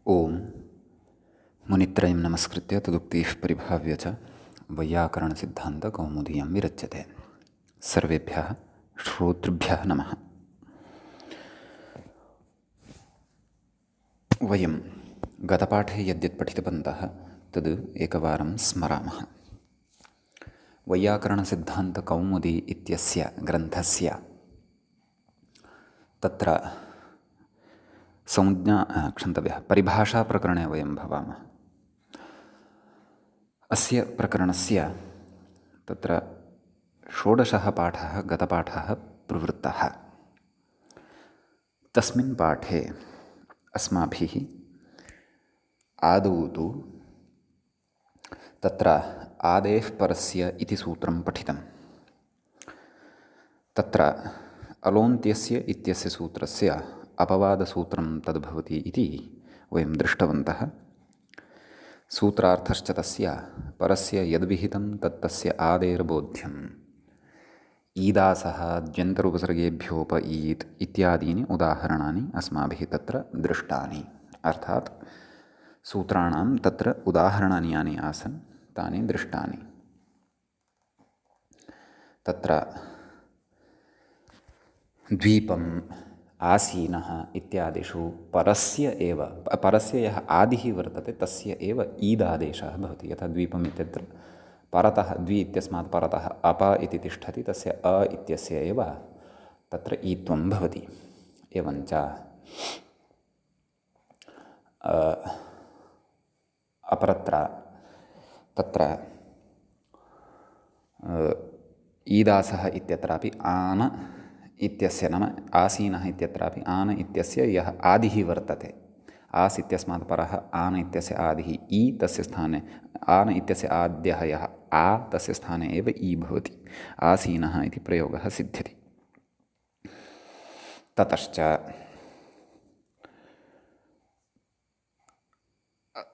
ओम मुनित्रयं नमस्कृत्य तदुक्तिः परिभाव्य च वैयाकरणसिद्धान्तकौमुदीयं विरच्यते। सर्वेभ्यः श्रोतृभ्यः नमः। वयं गतपाठे यद्यत् पठितवन्तः तद् एकवारं स्मरामः। वैयाकरणसिद्धान्तकौमुदी इत्यस्य ग्रन्थस्य तत्र परिभाषाप्रकरणे वयं भवामः। अस्य प्रकरणस्य तत्र षोडशः पाठः गतपाठः प्रवृत्तः। तस्मिन् पाठे अस्माभिः आदौ तु तत्र आदेः परस्य इति सूत्रं पठितं। तत्र अलोन्त्यस्य इत्यस्य सूत्रस्य अपवादसूत्रं तद्भवति इति वयं दृष्टवन्तः। सूत्रार्थश्च तस्य परस्य यद्विहितं तत्तस्य आदेर्बोध्यम् ईदासः द्व्यन्तरूपसर्गेभ्योप ईत् इत्यादीनि उदाहरणानि अस्माभिः तत्र दृष्टानि। अर्थात् सूत्राणां तत्र उदाहरणानि यानि आसन् तानि दृष्टानि। तत्र द्वीपम् आसीनः इत्यादिषु परस्य यः आदिः वर्तते तस्य एव ईदादेशः भवति। यथा द्वीपम् इत्यत्र परतः द्वि इत्यस्मात् परतः अप इति तिष्ठति, तस्य अ इत्यस्य एव तत्र ईत्वं भवति। एवञ्च अपरत्र तत्र ईदासः इत्यत्रापि आन इत्यस्य नाम आसीनः इत्यत्रापि आन इत्यस्य यः आदिः वर्तते, आस् इत्यस्मात् परः आन इत्यस्य आदिः इ तस्य स्थाने आन इत्यस्य आद्यः यः आ तस्य स्थाने एव इ भवति। आसीनः इति प्रयोगः सिद्ध्यति। ततश्च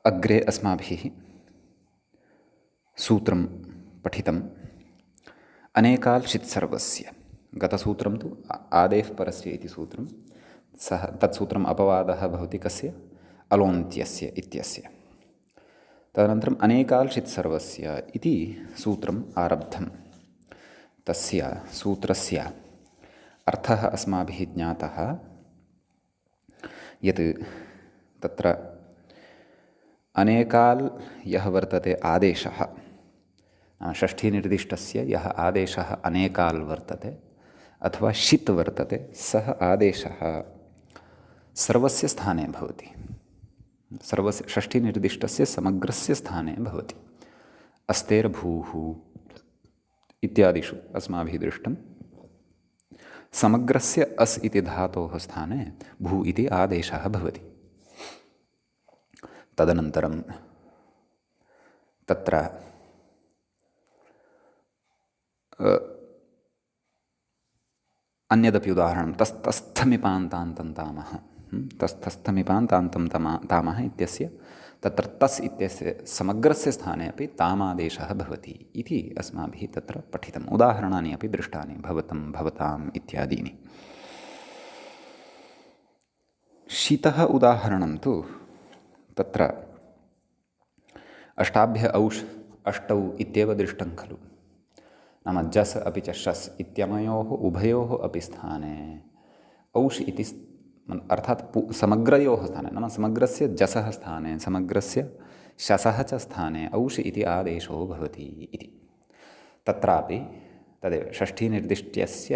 अग्रे अस्माभिः सूत्रं पठितम् अनेकाल्शित्सर्वस्य। गतसूत्रं तु आदेः परस्य इति सूत्रं, सः तत्सूत्रम् अपवादः भवति कस्य? अलोन्त्यस्य इत्यस्य। तदनन्तरम् अनेकाल्शित्सर्वस्य इति सूत्रम् आरब्धं। तस्य सूत्रस्य अर्थः अस्माभिः ज्ञातः यत् तत्र अनेकाल् यः वर्तते आदेशः, षष्ठीनिर्दिष्टस्य यः आदेशः अनेकाल् वर्तते अथवा षित् वर्तते, सः आदेशः सर्वस्य स्थाने भवति। सर्वस्य षष्ठीनिर्दिष्टस्य समग्रस्य स्थाने भवति। अस्तेर्भूः इत्यादिषु अस्माभिः दृष्टं समग्रस्य अस् इति धातोः स्थाने भू इति आदेशः भवति। तदनन्तरं तत्र अन्यदपि उदाहरणं तस्थमिपान्तान्तं तामः। तस्थमिपान्तान्तं तामः इत्यस्य तत्र तस् इत्यस्य समग्रस्य स्थाने अपि तामादेशः भवति इति अस्माभिः तत्र पठितम्। उदाहरणानि अपि दृष्टानि, भवतं भवताम् इत्यादीनि। शीतः उदाहरणं तु तत्र अष्टाभ्य अष्टौ इत्येव दृष्टं खलु। नाम जस् अपि च शस् इत्यनयोः उभयोः अपि स्थाने औष् इति अर्थात् समग्रयोः स्थाने, नाम समग्रस्य जसः स्थाने समग्रस्य शसः च स्थाने औष् इति आदेशो भवति इति। तत्रापि तदेव षष्ठीनिर्दिष्ट्यस्य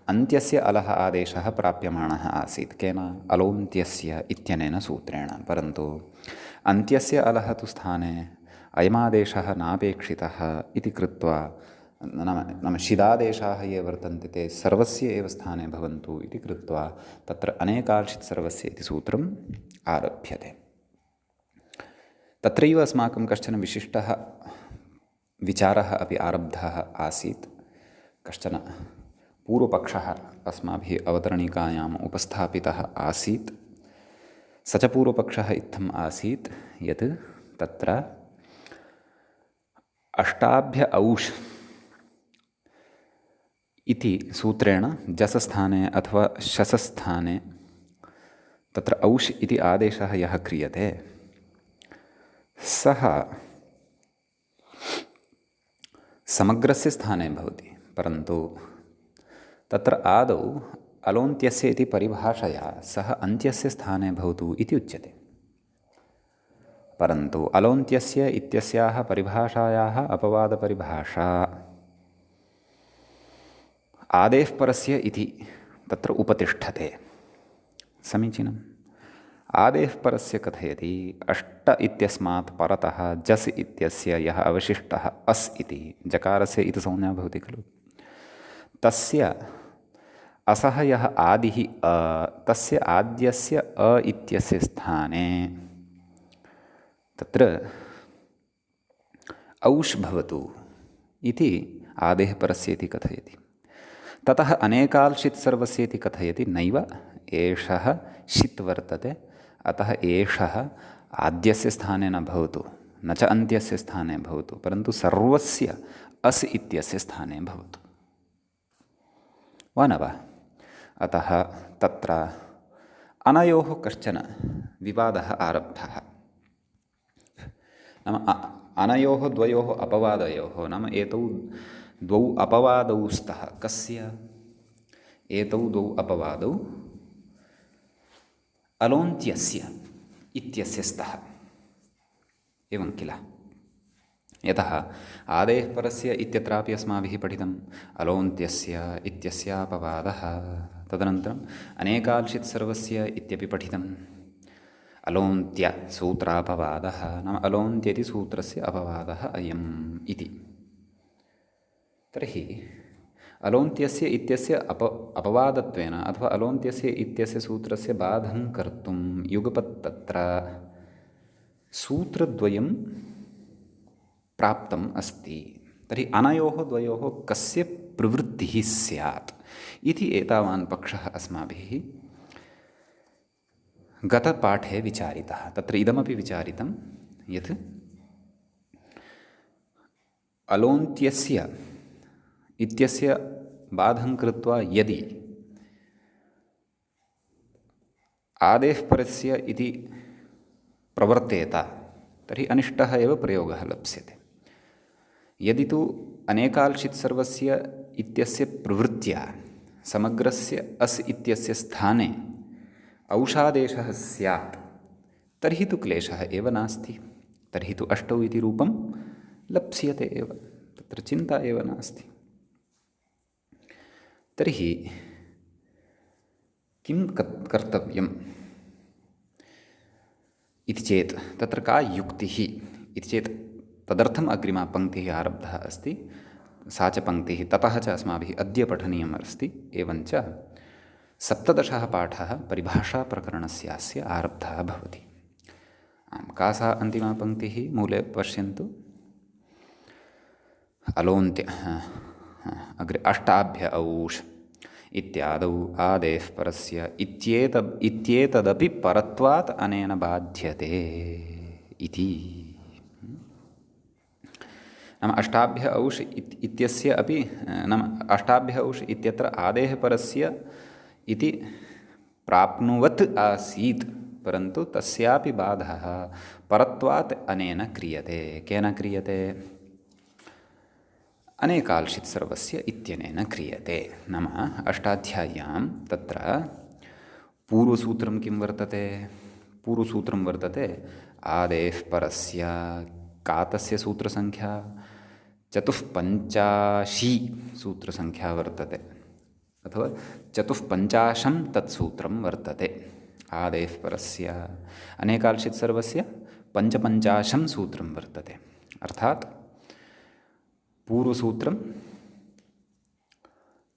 अन्त्यस्य अलः आदेशः प्राप्यमाणः आसीत्। केन? अलोन्त्यस्य इत्यनेन सूत्रेण। परन्तु अन्त्यस्य अलः तु स्थाने अयमादेशः नापेक्षितः इति कृत्वा नाम षिदादेशाः ये वर्तन्ते ते सर्वस्य एव स्थाने भवन्तु इति कृत्वा तत्र अनेकाल्शित् सर्वस्य इति सूत्रम् आरभ्यते। तत्रैव अस्माकं कश्चन विशिष्टः विचारः अपि आरब्धः आसीत्। कश्चन पूर्वपक्षः अस्माभिः अवतरणिकायाम् उपस्थापितः आसीत्। स च पूर्वपक्षः इत्थम् आसीत् यत् तत्र अष्टाभ्य औष् इति सूत्रेण जसस्थाने अथवा शसस्थाने तत्र औष् इति आदेशः यः क्रियते सः समग्रस्य स्थाने भवति, परन्तु तत्र आदौ अलोन्त्यस्य इति परिभाषया सः अन्त्यस्य स्थाने भवतु इति उच्यते। परन्तु अलोन्त्यस्य इत्यस्याः परिभाषायाः अपवादपरिभाषा आदेः परस्य इति तत्र उपतिष्ठते। समीचीनम्। आदेः परस्य कथयति अष्ट इत्यस्मात् परतः जस् इत्यस्य यः अवशिष्टः अस् इति जकारस्य इति संज्ञा भवति खलु, तस्य असः यः आदिः तस्य आद्यस्य इत्यस्य स्थाने तत्र औष् भवतु इति आदेः परस्य इति कथयति। ततः अनेकाल् सर्वस्य इति कथयति। नैव, एषः षित् वर्तते, अतः एषः आद्यस्य स्थाने न भवतु, न च अन्त्यस्य स्थाने भवतु, परन्तु सर्वस्य अस् इत्यस्य स्थाने भवतु, वा न वा? अतः तत्र अनयोः कश्चन विवादः आरब्धः। नाम अनयोः द्वयोः अपवादयोः, नाम एतौ द्वौ अपवादौ स्तः। कस्य? एतौ द्वौ अपवादौ अलोन्त्यस्य इत्यस्य स्तः। एवं किल? यतः आदेः परस्य इत्यत्रापि अस्माभिः पठितम् अलोन्त्यस्य इत्यस्यापवादः, तदनन्तरम् अनेकाल् सर्वस्य इत्यपि पठितम् अलोन्त्यसूत्रापवादः, नाम अलोन्त्येति सूत्रस्य अपवादः अयम् इति। तर्हि अलोन्त्यस्य इत्यस्य अपवादत्वेन अथवा अलोन्त्यस्य इत्यस्य सूत्रस्य बाधं कर्तुं युगपत् तत्र सूत्रद्वयं प्राप्तम् अस्ति। तर्हि अनयोः द्वयोः कस्य प्रवृत्तिः स्यात् इति एतावान् पक्षः अस्माभिः गतपाठे विचारितः। तत्र इदमपि विचारितं यत् अलोन्त्यस्य इत्यस्य बाधं कृत्वा यदि आदेः परस्य इति प्रवर्तेत तर्हि अनिष्टः एव प्रयोगः लप्स्यते। यदि तु अनेकाल् सर्वस्य इत्यस्य प्रवृत्त्या समग्रस्य अस् इत्यस्य स्थाने औषादेशः स्यात् तर्हि तु क्लेशः एव नास्ति, तर्हि तु अष्टौ इति रूपं लप्स्यते एव, तत्र चिन्ता एव नास्ति। तर्हि किं कर्तव्यम् इति चेत् तत्र का युक्तिः इति चेत् तदर्थम् अग्रिमा पङ्क्तिः आरब्धा अस्ति। सा च पङ्क्तिः ततः च अस्माभिः अद्य पठनीयम् अस्ति। एवञ्च 17 पाठः परिभाषाप्रकरणस्यास्य आरब्धः भवति। का सा अन्तिमा पङ्क्तिः? मूले पश्यन्तु। अलोन्त्य अग्रे अष्टाभ्य औष् इत्यादौ आदेः परस्य इत्येतदपि परत्वात् अनेन बाध्यते इति। नाम अष्टाभ्य औष् इत्यस्य अपि नाम अष्टाभ्य औष् इत्यत्र आदेः परस्य इति प्राप्नुवत् आसीत्, परन्तु तस्यापि बाधः परत्वात् अनेन क्रियते। केन क्रियते? अनेकाल् सर्वस्य इत्यनेन क्रियते। नाम अष्टाध्याय्यां तत्र पूर्वसूत्रं किं वर्तते? पूर्वसूत्रं वर्तते आदेः परस्य। का तस्य सूत्रसङ्ख्या? 54 सूत्रसङ्ख्या वर्तते, अथवा 54 तत्सूत्रं वर्तते। आदेः परस्य अनेकाल् सर्वस्य 55 सूत्रं वर्तते। अर्थात् पूर्वसूत्रं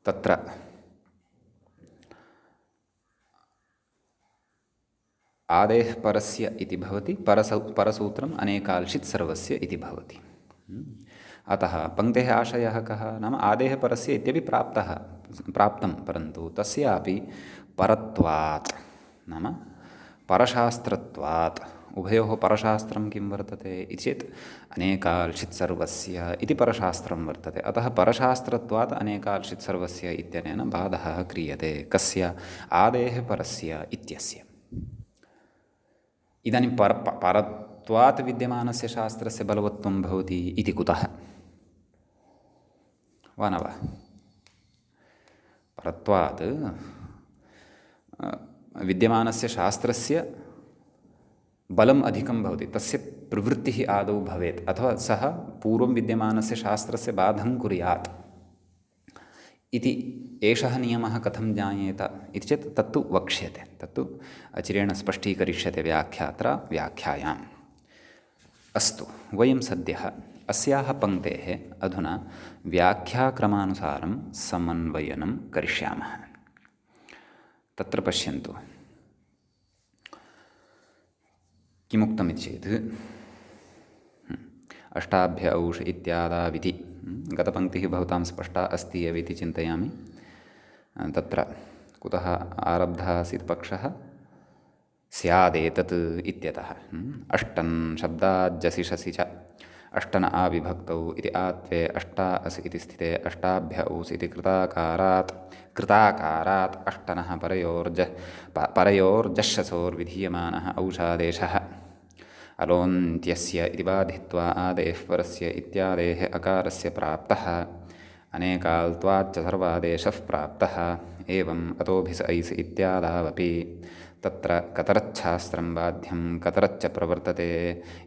तत्र आदेः परस्य इति भवति, परसूत्रम् अनेकाल् सर्वस्य इति भवति। अतः पङ्क्तेः आशयः कः? नाम आदेः परस्य इत्यपि प्राप्तं, परन्तु तस्यापि परत्वात् नाम परशास्त्रत्वात्। उभयोः परशास्त्रं किं वर्तते इति चेत् अनेकाल् सर्वस्य इति परशास्त्रं वर्तते। अतः परशास्त्रत्वात् अनेकाल् सर्वस्य इत्यनेन बाधः क्रियते। कस्य? आदेः परस्य इत्यस्य। इदानीं परत्वात् विद्यमानस्य शास्त्रस्य बलवत्वं भवति इति कुतः वा न वा? परत्वात् विद्यमानस्य शास्त्रस्य बलम् अधिकं भवति, तस्य प्रवृत्तिः आदौ भवेत्, अथवा सः पूर्वं विद्यमानस्य शास्त्रस्य बाधं कुर्यात् इति एषः नियमः कथं ज्ञायेत इति चेत् तत्तु वक्ष्यते, तत्तु अचिरेण स्पष्टीकरिष्यते व्याख्यायाम्। अस्तु, वयं सद्यः अस्याः पङ्क्तेः अधुना व्याख्याक्रमानुसारं समन्वयनं करिष्यामः। तत्र पश्यन्तु किमुक्तमिति चेत् अष्टाभ्य औष इत्यादाविति गतपङ्क्तिः भवतां स्पष्टा अस्ति एव इति चिन्तयामि। तत्र कुतः आरब्धः आसीत् पक्षः? स्यादेतत् इत्यतः। अष्टन् शब्दाज्जसि शसि च अष्टन आविभक्तौ इति आत्वे अष्टा असि इति स्थिते अष्टाभ्य औस् इति कृताकारात् अष्टनः परयोर्जश्शसोर्विधीयमानः औषादेशः अलोन्त्यस्य इति बाधित्वा आदेः परस्य इत्यादेः अकारस्य प्राप्तः अनेकाल्त्वाच्च सर्वादेशः प्राप्तः। एवम् अतोभिस ऐस् इत्यादावपि तत्र कतरच्छास्त्रं बाध्यं कतरच्च प्रवर्तते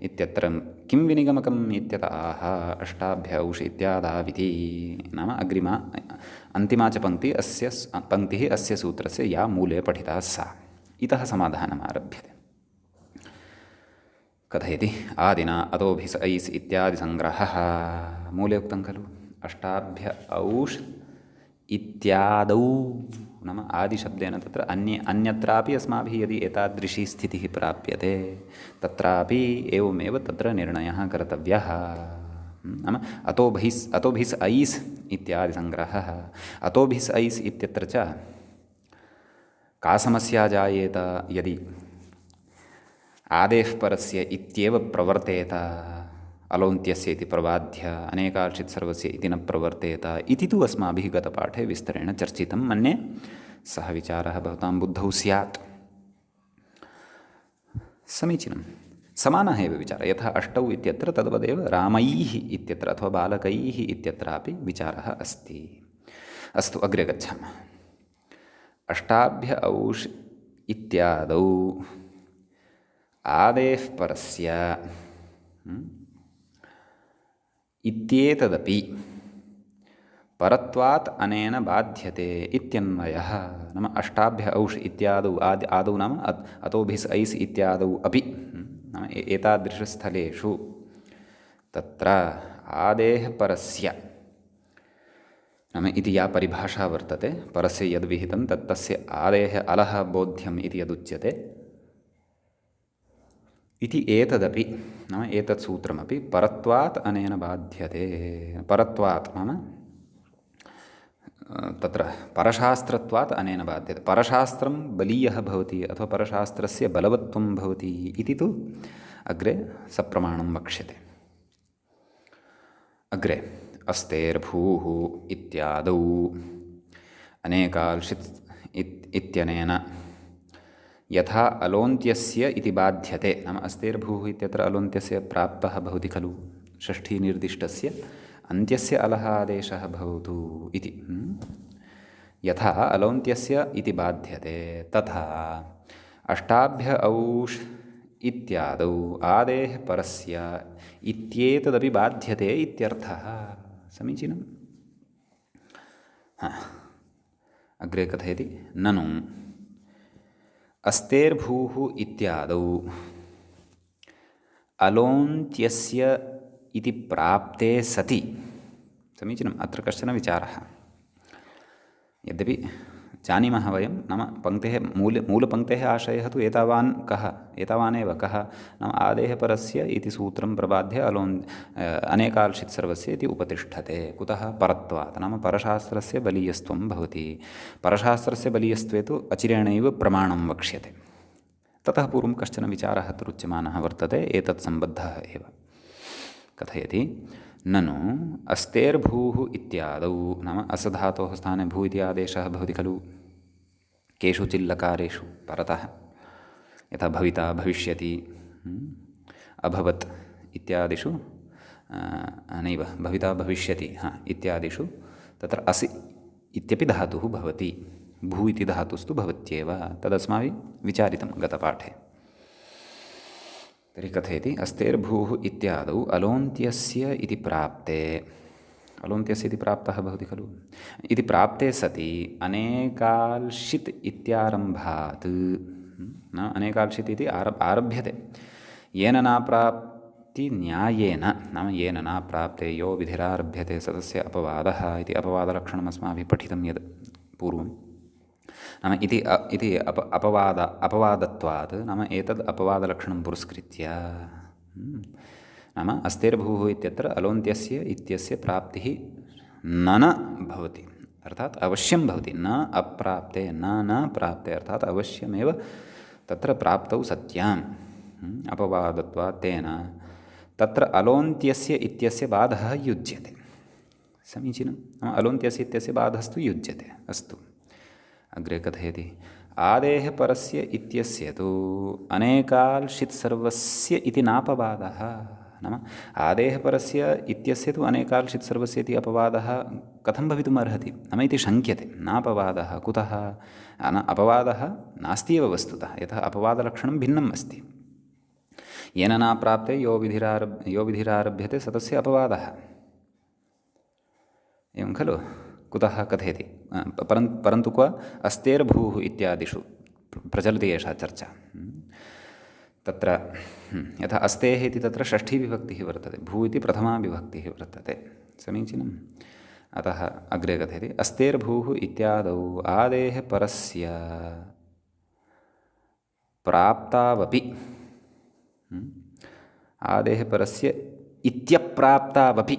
इत्यत्र किं विनिगमकम् इत्यत आह अष्टाभ्य औष इत्यादाविति। नाम अग्रिमा अन्तिमा च पङ्क्तिः अस्य सूत्रस्य या मूले पठिता सा। इतः समाधानम् आरभ्यते। कथयति आदिना अतोभिस ऐस् इत्यादि संग्रहः। मूले उक्तं खलु अष्टाभ्य औष इत्यादौ, नाम आदिशब्देन तत्र अन्यत्रापि अस्माभिः यदि एतादृशी स्थितिः प्राप्यते तत्रापि एवमेव तत्र निर्णयः कर्तव्यः। नाम अतोभिस् ऐस् इत्यादि संग्रहः। अतोभिस् ऐस् इत्यत्र च का समस्या जायेत? यदि आदेः परस्य इत्येव प्रवर्तेत, अलोन्त्यस्य इति प्रबाध्य अनेकार्षित् सर्वस्य इति न प्रवर्तेत इति तु अस्माभिः गतपाठे विस्तरेण चर्चितं। मन्ये सः विचारः भवतां बुद्धौ स्यात्। समीचीनं, समानः एव विचारः। यथा अष्टौ इत्यत्र तद्वदेव रामैः इत्यत्र अथवा बालकैः इत्यत्रापि विचारः अस्ति। अस्तु, अग्रे गच्छामः। अष्टाभ्य औष इत्यादौ आदेः परस्य इत्येतदपि परत्वात् अनेन बाध्यते इत्यन्वयः। नाम अष्टाभ्य औष इत्यादौ आदौ नाम अतोभिस् ऐस् इत्यादौ अपि, नाम एतादृशस्थलेषु तत्र आदेः परस्य नाम इति या परिभाषा वर्तते, परस्य यद्विहितं तस्य आदेः अलः बोध्यम् इति यदुच्यते इति एतदपि, नाम एतत् सूत्रमपि परत्वात् अनेन बाध्यते। परत्वात् नाम तत्र परशास्त्रत्वात् अनेन बाध्यते। परशास्त्रं बलीयः भवति अथवा परशास्त्रस्य बलवत्वं भवति इति तु अग्रे सप्रमाणं वक्ष्यते। अग्रे अस्तेर्भूः इत्यादौ अनेकाल्षित् इत्यनेन यथा अलोन्त्यस्य इति बाध्यते। नाम अस्तेर्भूः इत्यत्र अलोन्त्यस्य प्राप्तः भवति खलु, षष्ठीनिर्दिष्टस्य अन्त्यस्य अलः आदेशः भवतु इति। यथा अलोन्त्यस्य इति बाध्यते तथा अष्टाभ्य औष इत्यादौ आदेः परस्य इत्येतदपि बाध्यते इत्यर्थः। समीचीनम्। अग्रे कथयति ननु अस्तेर्भूः इत्यादौ अलोन्त्यस्य इति प्राप्ते सति। समीचीनम्। अत्र कश्चन विचारः। यद्यपि जानीमः वयं, नाम पङ्क्तेः मूलपङ्क्तेः आशयः तु एतावानेव कः, नाम आदेः परस्य इति सूत्रं प्रबाध्य अनेकाल्षित् सर्वस्य इति उपतिष्ठते। कुतः? परत्वात्, नाम परशास्त्रस्य बलीयस्त्वं भवति। परशास्त्रस्य बलीयस्त्वे तु अचिरेणैव प्रमाणं वक्ष्यते। ततः पूर्वं कश्चन विचारः अत्र उच्यमानः वर्तते, एतत् सम्बद्धः एव। कथयति ननु अस्तेर्भूः इत्यादौ, नाम असधातोः स्थाने भू इति आदेशः भवति खलु केषुचिल्लकारेषु परतः। यथा भविता भविष्यति अभवत् इत्यादिषु नैव भविता भविष्यति इत्यादिषु तत्र असि इत्यपि धातुः भवति। भू इति धातुस्तु भवत्येव। तदस्माभिः विचारितं गतपाठे। तर्हि कथयति अस्तेर्भूः इत्यादौ अलोन्त्यस्य इति प्राप्ते, अलोन्त्यस्य इति प्राप्तः भवति खलु, इति प्राप्ते सति अनेकाल्शित् इत्यारम्भात् न अनेकाल्शित् इति आरभ्यते येन नाप्राप्ति न्यायेन, नाम येन नाप्राप्ते यो विधिरारभ्यते स तस्य अपवादः इति अपवादलक्षणम् अस्माभिः पठितं यद् पूर्वं। नाम इति अपवादत्वात्, नाम एतद् अपवादलक्षणं पुरस्कृत्य नाम अस्तेर्भूः इत्यत्र अलोन्त्यस्य इत्यस्य प्राप्तिः न भवति, अर्थात् अवश्यं भवति, न अप्राप्ते न प्राप्ते, अर्थात् अवश्यमेव तत्र प्राप्तौ सत्याम् अपवादत्वात् तेन तत्र अलोन्त्यस्य इत्यस्य बाधः युज्यते। समीचीनं। नाम अलोन्त्यस्य इत्यस्य बाधस्तु युज्यते। अस्तु, अग्रे कथयति आदेः परस्य इत्यस्य तु अनेकाल्शित् सर्वस्य इति नापवादः। नाम आदेः परस्य इत्यस्य तु अनेकाल्शित् सर्वस्य इति अपवादः कथं भवितुम् अर्हति? नाम इति शङ्क्यते। नापवादः कुतः? अपवादः नास्ति एव वस्तुतः, यतः अपवादलक्षणं भिन्नम् अस्ति। येन नाप्राप्ते यो विधिरारभ्यते स तस्य अपवादः, एवं खलु। कुतः कथयति? परन्तु क्व अस्तेर्भूः इत्यादिषु प्रचलति एषा चर्चा। तत्र यथा अस्तेः इति तत्र षष्ठीविभक्तिः वर्तते, भू इति प्रथमा विभक्तिः वर्तते। समीचीनम्। अतः अग्रे कथयति अस्तेर्भूः इत्यादौ आदेः परस्य प्राप्तावपि, आदेः परस्य इत्यप्राप्तावपि,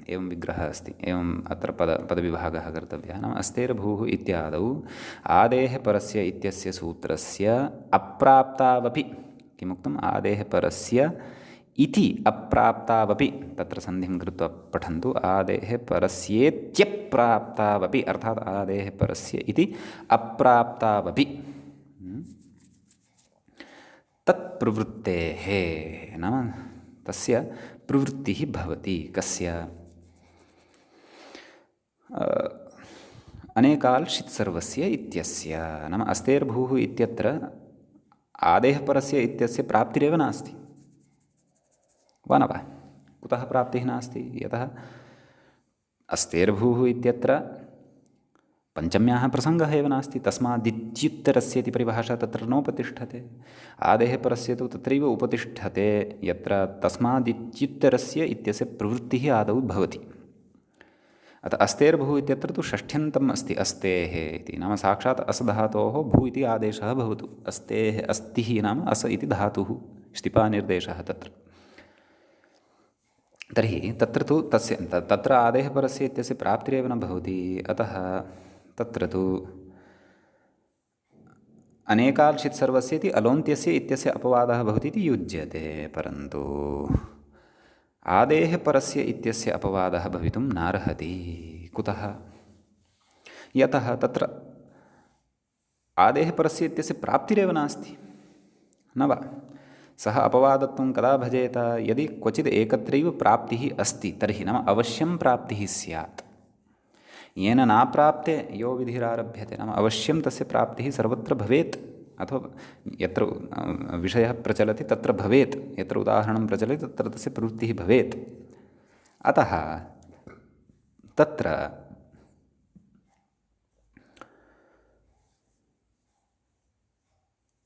एवं विग्रहः अस्ति। एवम् अत्र पदविभागः कर्तव्यः। नाम अस्तेर्भूः इत्यादौ आदेः परस्य इत्यस्य सूत्रस्य अप्राप्तावपि, किमुक्तम्? आदेः परस्य इति अप्राप्तावपि, तत्र सन्धिं कृत्वा पठन्तु। आदेः परस्येत्यप्राप्तावपि, अर्थात् आदेः परस्य इति अप्राप्तावपि तत्प्रवृत्तेः, नाम तस्य प्रवृत्तिः भवति। कस्य? अनेकाल्शित् सर्वस्य इत्यस्य। नाम अस्तेर्भूः इत्यत्र आदेः परस्य इत्यस्य प्राप्तिरेव नास्ति, वा न वा? कुतः प्राप्तिः नास्ति? यतः अस्तेर्भूः इत्यत्र पञ्चम्याः प्रसङ्गः एव नास्ति, तस्मादित्युत्तरस्य इति परिभाषा तत्र नोपतिष्ठते। आदेः परस्य तु तत्रैव उपतिष्ठते, यत्र तस्मादित्युत्तरस्य इत्यस्य प्रवृत्तिः आदौ भवति। अतः अस्तेर्भूः इत्यत्र तु षष्ठ्यन्तम् अस्ति, अस्तेः इति। नाम साक्षात् अस् धातोः भू इति आदेशः भवतु। अस्तेः, अस्तिः नाम अस् इति धातुः, स्थिपानिर्देशः तत्र। तर्हि तत्र तु तत्र आदेः परस्य इत्यस्य प्राप्तिरेव न भवति। अतः तत्र तु अनेकाल्शित् सर्वस्य इति अलोन्त्यस्य इत्यस्य अपवादः भवति इति युज्यते। परन्तु आदेः परस्य इत्यस्य अपवादः भवितुं नार्हति। कुतः? यतः तत्र आदेः परस्य इत्यस्य प्राप्तिरेव नास्ति, न वा? सः अपवादत्वं कदा भजेत? यदि क्वचित् एकत्रैव प्राप्तिः अस्ति तर्हि, नाम अवश्यं प्राप्तिः स्यात्। येन नाप्राप्ते यो विधिरारभ्यते, नाम अवश्यं तस्य प्राप्तिः सर्वत्र भवेत्, अथवा यत्र विषयः प्रचलति तत्र भवेत्, यत्र उदाहरणं प्रचलति तत्र तस्य प्रवृत्तिः भवेत्। अतः तत्र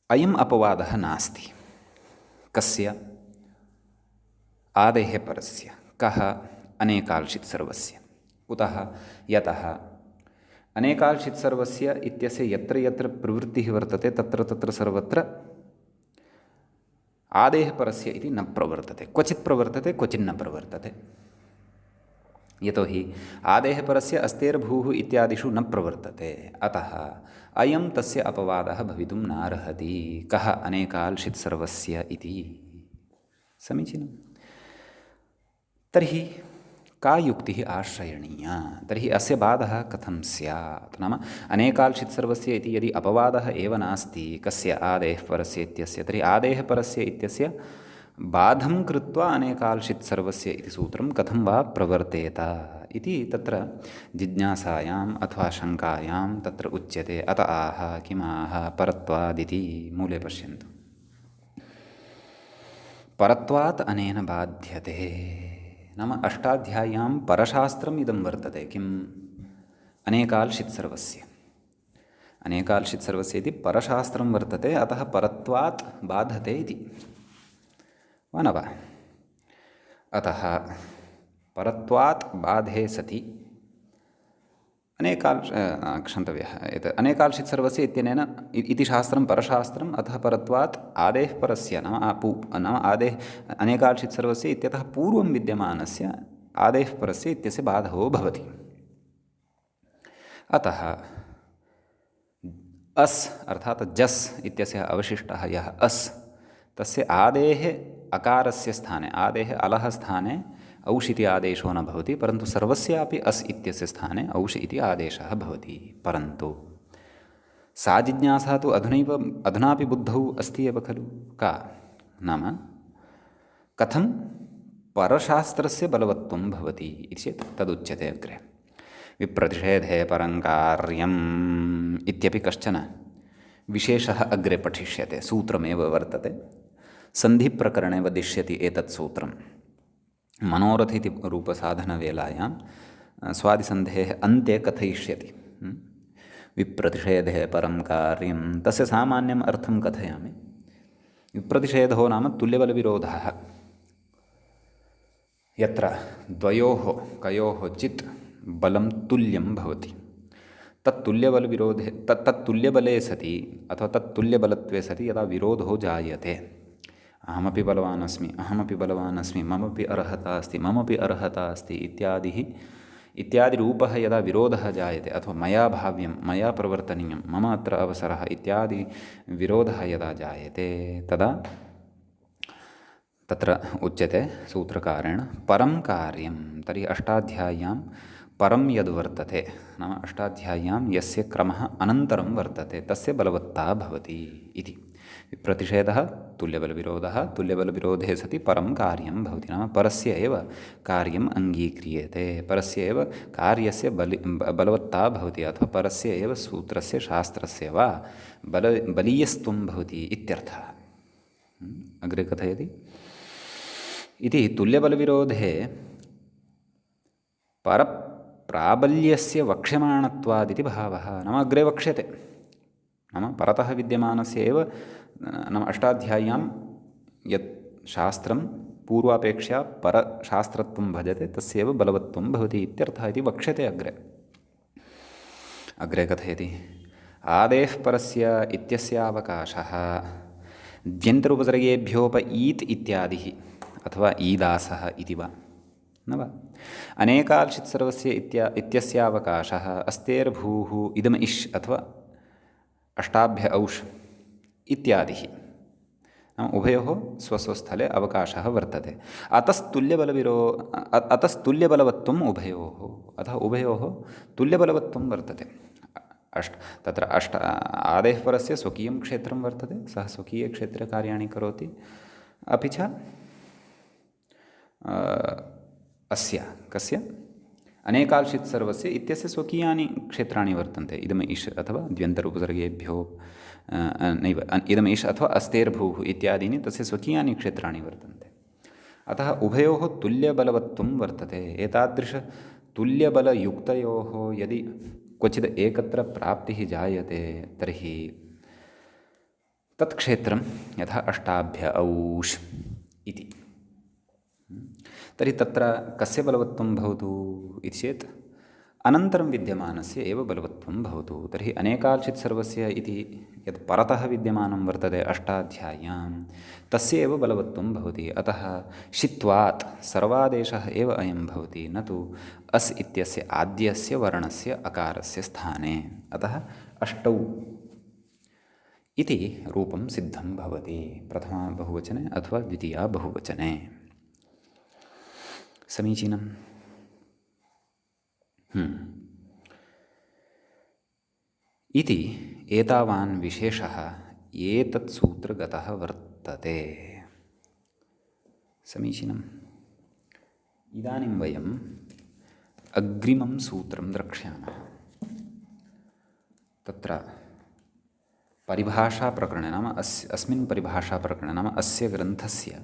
अयम् अपवादः नास्ति। कस्य? आदेः परस्य। कः? अनेकाल्शित् सर्वस्य। कुतः? यतः अनेकाल्शित् सर्वस्य इत्यस्य यत्र यत्र प्रवृत्तिः वर्तते तत्र तत्र सर्वत्र आदेः परस्य इति न प्रवर्तते। क्वचित् प्रवर्तते, क्वचित् न प्रवर्तते। यतोहि आदेः परस्य अस्तेर्भूः इत्यादिषु न प्रवर्तते। अतः अयं तस्य अपवादः भवितुं नार्हति। कः? अनेकाल्शित् सर्वस्य इति। समीचीनं। तर्हि का युक्तिः आश्रयणीया तर्हि अस्य बाधः कथं स्यात् नाम अनेकाल्शित् सर्वस्य इति यदि अपवादः एव नास्ति कस्य आदेः परस्य इत्यस्य तर्हि आदेः परस्य इत्यस्य बाधं कृत्वा अनेकाल्शित् सर्वस्य इति सूत्रं कथं वा प्रवर्तेत इति तत्र जिज्ञासायाम् अथवा शङ्कायां तत्र उच्यते अत आह किमाह परत्वादिति मूले पश्यन्तु परत्वात् अनेन बाध्यते नाम अष्टाध्याय्यां परशास्त्रम् इदं वर्तते किम् अनेकाल्शित् सर्वस्य इति परशास्त्रं वर्तते अतः परत्वात् बाधते इति वा न वा अतः परत्वात् बाधे सति अनेकाल्शित् सर्वस्य इत्यनेन इति शास्त्रं परशास्त्रम् अतः परत्वात् आदेः परस्य नाम आदेः अनेकाल्शित् सर्वस्य इत्यतः पूर्वं विद्यमानस्य आदेः परस्य इत्यस्य बाधो भवति अतः अस् अर्थात् जस् इत्यस्य अवशिष्टः यः अस् तस्य आदेः अकारस्य स्थाने आदेः अलः स्थाने औष् इति आदेशो न भवति परन्तु सर्वस्यापि अस् इत्यस्य स्थाने औष् इति आदेशः भवति परन्तु सा जिज्ञासा तु अधुनापि बुद्धौ अस्ति एव खलु का नाम कथं परशास्त्रस्य बलवत्वं भवति इति चेत् तदुच्यते अग्रे विप्रतिषेधे परं कार्यम् इत्यपि कश्चन विशेषः अग्रे पठिष्यते सूत्रमेव वर्तते सन्धिप्रकरणे वदिष्यति एतत् सूत्रं मनोरथ इति रूपसाधनवेलायां स्वादिसन्धेः अन्ते कथयिष्यति विप्रतिषेधे परं कार्यं तस्य सामान्यम् अर्थं कथयामि विप्रतिषेधो नाम तुल्यबलविरोधः यत्र द्वयोः कयोः चित् बलं तुल्यं भवति तत्तुल्यबलविरोधे तत्तुल्यबले सति अथवा तत्तुल्यबलत्वे सति यदा विरोधो जायते अहमपि बलवान् अस्मि ममपि अर्हता अस्ति इत्यादिरूपः यदा विरोधः जायते अथवा मया भाव्यं मया प्रवर्तनीयं मम अत्र अवसरः इत्यादि विरोधः यदा जायते तदा तत्र उच्यते सूत्रकारेण परं कार्यं तर्हि अष्टाध्याय्यां परं यद् वर्तते नाम अष्टाध्याय्यां यस्य क्रमः अनन्तरं वर्तते तस्य बलवत्ता भवति इति प्रतिषेधः तुल्यबलविरोधे सति परं कार्यं भवति नाम परस्य एव कार्यम् अङ्गीक्रियते परस्य एव कार्यस्य बलवत्ता भवति अथवा परस्य एव सूत्रस्य शास्त्रस्य वा बलीयस्त्वं भवति इत्यर्थः अग्रे कथयति इति तुल्यबलविरोधे परप्राबल्यस्य वक्ष्यमाणत्वादिति भावः नाम अग्रे वक्ष्यते नाम परतः विद्यमानस्य एव नाम अष्टाध्याय्यां यत् शास्त्रं पूर्वापेक्षया परशास्त्रत्वं भजते तस्यैव बलवत्वं भवति इत्यर्थः इति वक्ष्यते अग्रे कथयति आदेः परस्य इत्यस्यावकाशः द्यन्तरूपसर्गेभ्योप ईत् इत्यादिः अथवा ईदासः इति वा न वा अनेकाल्शित् सर्वस्य इत्यस्यावकाशः अस्तेर्भूः इदम् इष् अथवा अष्टाभ्य औष् इत्यादिः नाम उभयोः स्वस्वस्थले अवकाशः वर्तते अतस्तुल्यबलवत्वम् उभयोः अतः उभयोः तुल्यबलवत्वं वर्तते तत्र आदेः परस्य स्वकीयं क्षेत्रं वर्तते सः स्वकीयक्षेत्रे कार्याणि करोति अपि च अस्य कस्य अनेकाल्शित् सर्वस्य इत्यस्य स्वकीयानि क्षेत्राणि वर्तन्ते इदम् इष् अथवा द्व्यन्तरूपसर्गेभ्यो नैव इदम् इष् अथवा अस्तेर्भूः इत्यादीनि तस्य स्वकीयानि क्षेत्राणि वर्तन्ते अतः उभयोः तुल्यबलवत्वं वर्तते एतादृशतुल्यबलयुक्तयोः यदि क्वचित् एकत्र प्राप्तिः जायते तर्हि तत्क्षेत्रं यथा अष्टाभ्य औष् इति तर्हि तत्र कस्य बलवत्वं भवतु इति चेत् अनन्तरं विद्यमानस्य एव बलवत्वं भवतु तर्हि अनेकाल्शित् सर्वस्य इति यत् परतः विद्यमानं वर्तते अष्टाध्याय्यां तस्य एव बलवत्वं भवति अतः शित्वात् सर्वादेशः एव अयं भवति न तु अस् इत्यस्य आद्यस्य वर्णस्य अकारस्य स्थाने अतः अष्टौ इति रूपं सिद्धं भवति प्रथमा बहुवचने अथवा द्वितीया बहुवचने समीचीनं इति एतावान् विशेषः एतत् सूत्रगतः वर्तते। समीचीनम्। इदानीं वयम् अग्रिमं सूत्रं द्रक्ष्यामः। तत्र परिभाषाप्रकरणे नाम अस्मिन् परिभाषाप्रकरणे नाम अस्य ग्रन्थस्य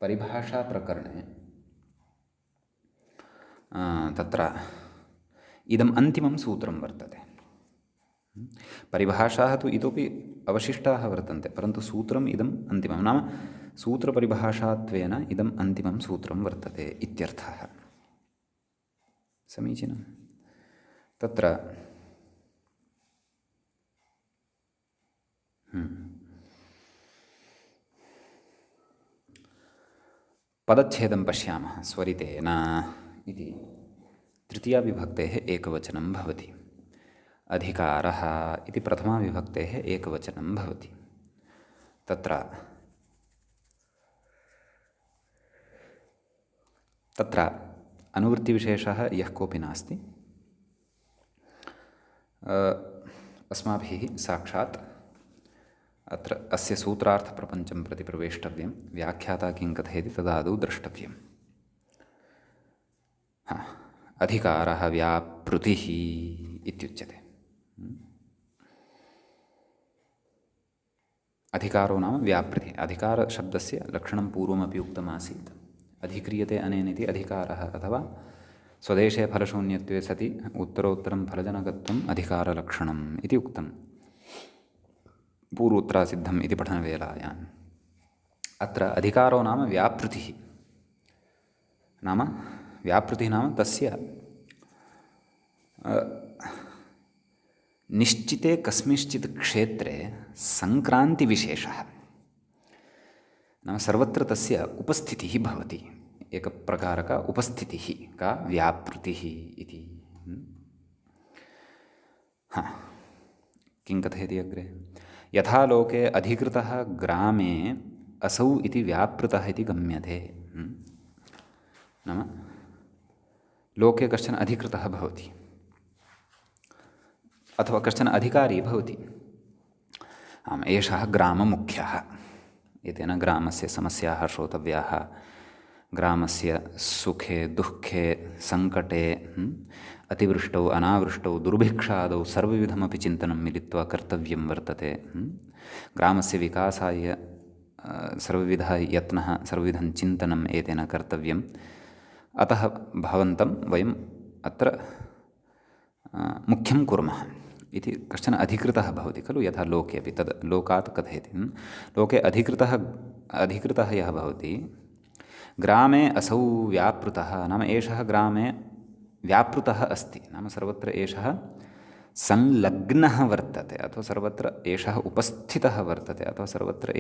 परिभाषाप्रकरणे तत्र इदम् अन्तिमं सूत्रं वर्तते। परिभाषाः तु इतोपि अवशिष्टाः वर्तन्ते, परन्तु सूत्रम् इदम् अन्तिमं नाम सूत्रपरिभाषात्वेन इदम् अन्तिमं सूत्रं वर्तते इत्यर्थः। समीचीनं। तत्र पदच्छेदं पश्यामः। स्वरितेन इति तृतीयाविभक्तेः एकवचनं भवति। अधिकारः इति प्रथमाविभक्तेः एकवचनं भवति। तत्र अनुवृत्तिविशेषः यः कोऽपि नास्ति। अस्माभिः साक्षात् अत्र अस्य सूत्रार्थप्रपञ्चं प्रति प्रवेष्टव्यं। व्याख्याता किं कथयति तदादौ द्रष्टव्यम्। अधिकारः व्यापृतिः इत्युच्यते। अधिकारो नाम व्यापृतिः। अधिकारशब्दस्य लक्षणं पूर्वमपि उक्तमासीत्। अधिक्रियते अनेन इति अधिकारः अथवा स्वदेशे फलशून्यत्वे सति उत्तरोत्तरं फलजनकत्वम् अधिकारलक्षणम् इति उक्तं पूर्वोत्तरासिद्धम् इति पठनवेलायाम्। अत्र अधिकारो नाम व्यापृतिः नाम तस्य निश्चिते कस्मिंश्चित् क्षेत्रे सङ्क्रान्तिविशेषः नाम सर्वत्र तस्य उपस्थितिः भवति। एकप्रकारक उपस्थितिः का व्यापृतिः इति। किं कथयति अग्रे? यथा लोके अधिकृतः ग्रामे असौ इति व्यापृतः इति गम्यते। नाम लोके कश्चन अधिकृतः भवति अथवा कश्चन अधिकारी भवति। एषः ग्राममुख्यः। एतेन ग्रामस्य समस्याः श्रोतव्याः। ग्रामस्य सुखे दुःखे सङ्कटे अतिवृष्टौ अनावृष्टौ दुर्भिक्षादौ सर्वविधमपि चिन्तनं मिलित्वा कर्तव्यं वर्तते। ग्रामस्य विकासाय सर्वविधः यत्नः सर्वविधं चिन्तनम् एतेन कर्तव्यम्। अतः भवन्तं वयम् अत्र मुख्यं कुर्मः इति कश्चन अधिकृतः भवति खलु। यथा लोके अपि तद् लोकात् कथयति। लोके अधिकृतः यः भवति ग्रामे असौ व्यापृतः नाम एषः ग्रामे व्यापृतः अस्ति नाम सर्वत्र एषः संलग्नः वर्तते अथवा सर्वत्र एषः उपस्थितः वर्तते अथवा सर्वत्र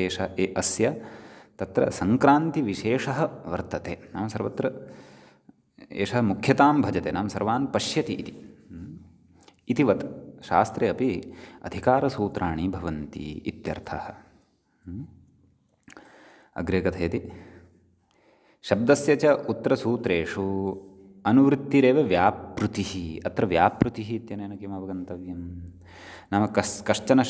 अस्य तत्र सङ्क्रान्तिविशेषः वर्तते नाम सर्वत्र एषः मुख्यतां भजते नाम सर्वान् पश्यति इतिवत् शास्त्रे अपि अधिकारसूत्राणि भवन्ति इत्यर्थः। अग्रे कथयति शब्दस्य च उत्तरसूत्रेषु अनुवृत्तिरेव व्यापृतिः। अत्र व्यापृतिः इत्यनेन किम् अवगन्तव्यं नाम कश्चन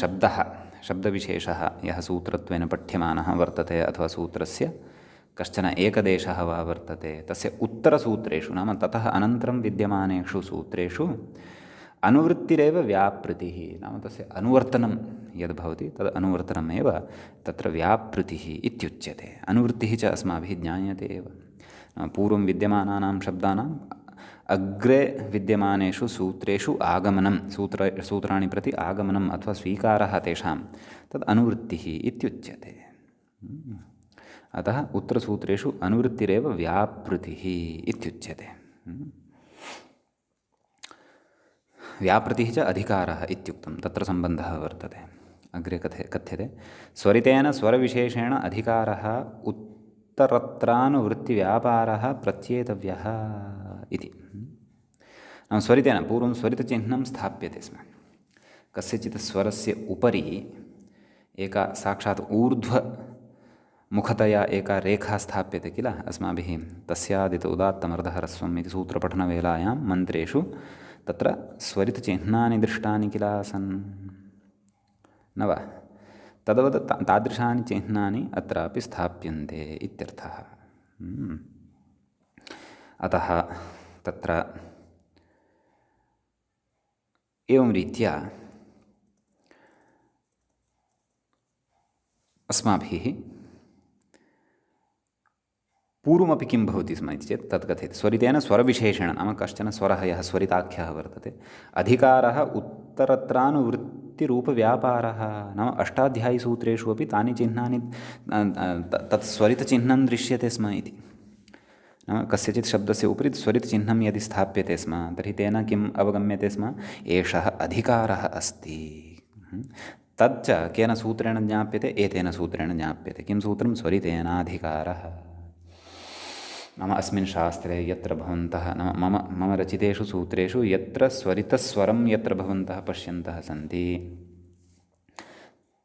शब्दविशेषः यः सूत्रत्वेन पठ्यमानः वर्तते अथवा सूत्रस्य कश्चन एकदेशः वा वर्तते तस्य उत्तरसूत्रेषु नाम ततः अनन्तरं विद्यमानेषु सूत्रेषु अनुवृत्तिरेव व्यापृतिः नाम तस्य अनुवर्तनं यद् भवति तद् अनुवर्तनमेव तत्र व्यापृतिः इत्युच्यते। अनुवृत्तिः च अस्माभिः ज्ञायते एव। पूर्वं विद्यमानानां शब्दानाम् अग्रे विद्यमानेषु सूत्रेषु आगमनं सूत्राणि प्रति आगमनम् अथवा स्वीकारः तेषां तद् अनुवृत्तिः इत्युच्यते। अतः उत्तरसूत्रेषु अनुवृत्तिरेव व्यापृतिः इत्युच्यते। व्यापृतिः च अधिकारः इत्युक्तं तत्र सम्बन्धः वर्तते। अग्रे कथ्यते स्वरितेन स्वरविशेषेण अधिकारः उत्तरत्रानुवृत्तिव्यापारः प्रत्येतव्यः इति। स्वरितेन पूर्वं स्वरितचिह्नं स्थाप्यते स्म। कस्यचित् स्वरस्य उपरि एका साक्षात् ऊर्ध्व मुखतया एका रेखा स्थाप्यते किल अस्माभिः तस्यादित उदात्तमर्धहरस्वम् इति सूत्रपठनवेलायां मन्त्रेषु तत्र स्वरितचिह्नानि दृष्टानि किल आसन् न वा तद्वत् तादृशानि चिह्नानि अत्रापि स्थाप्यन्ते इत्यर्थः। अतः तत्र एवं रीत्या अस्माभिः पूर्वमपि किं भवति स्म इति चेत् तत् कथयति स्वरितेन स्वरविशेषेण नाम कश्चन स्वरः यः स्वरिताख्यः वर्तते अधिकारः उत्तरत्रानुवृत्तिरूपव्यापारः नाम अष्टाध्यायीसूत्रेषु अपि तानि चिह्नानि तत् स्वरितचिह्नं दृश्यते स्म इति नाम कस्यचित् शब्दस्य उपरि स्वरितचिह्नं यदि स्थाप्यते स्म तर्हि तेन किम् अवगम्यते स्म एषः अधिकारः अस्ति। तच्च केन सूत्रेण ज्ञाप्यते एतेन सूत्रेण ज्ञाप्यते किं सूत्रं स्वरितेनाधिकारः नाम अस्मिन् शास्त्रे यत्र भवन्तः नाम मम रचितेषु सूत्रेषु यत्र स्वरितस्वरं यत्र भवन्तः पश्यन्तः सन्ति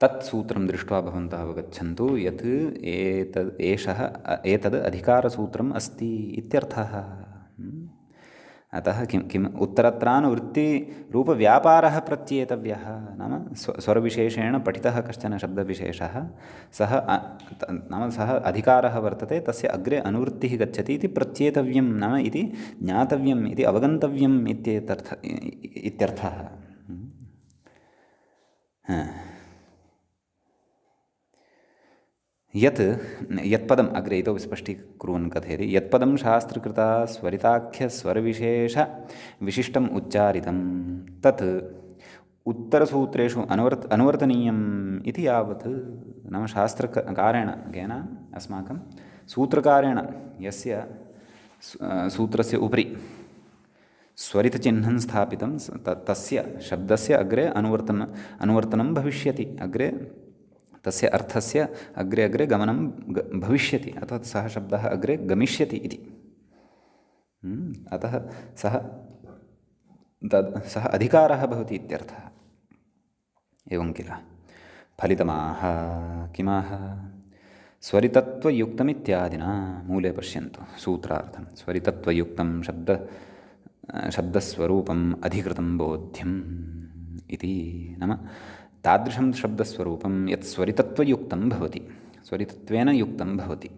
तत् सूत्रं दृष्ट्वा भवन्तः अवगच्छन्तु यत् एतद् अधिकारसूत्रम् अस्ति इत्यर्थः। अतः किम् उत्तरत्रानुवृत्तिरूपव्यापारः प्रत्येतव्यः नाम स्वरविशेषेण पठितः कश्चन शब्दविशेषः सः अधिकारः वर्तते तस्य अग्रे अनुवृत्तिः गच्छति इति प्रत्येतव्यं नाम इति ज्ञातव्यम् इति अवगन्तव्यम् इत्यर्थः। यत्पदम् अग्रे इतोपि स्पष्टीकुर्वन् कथयति यत्पदं शास्त्रकृता स्वरिताख्यस्वरविशेषविशिष्टम् उच्चारितं तत् उत्तरसूत्रेषु अनुवर्तनीयम् इति यावत् नाम शास्त्रकारेण केन अस्माकं सूत्रकारेण यस्य सूत्रस्य उपरि स्वरितचिह्नं स्थापितं तस्य शब्दस्य अग्रे अनुवर्तनं भविष्यति अग्रे तस्य अर्थस्य अग्रे अग्रे गमनं भविष्यति अतः सः शब्दः अग्रे गमिष्यति इति। अतः सः अधिकारः भवति इत्यर्थः। एवं किल फलितमाह किमाह स्वरितत्वयुक्तमित्यादिना मूले पश्यन्तु सूत्रार्थं स्वरितत्वयुक्तं शब्दस्वरूपम् अधिकृतं बोध्यम् इति नाम तादृशं शब्दस्वरूपं यत् स्वरितत्वयुक्तं भवति स्वरितत्वेन युक्तं भवति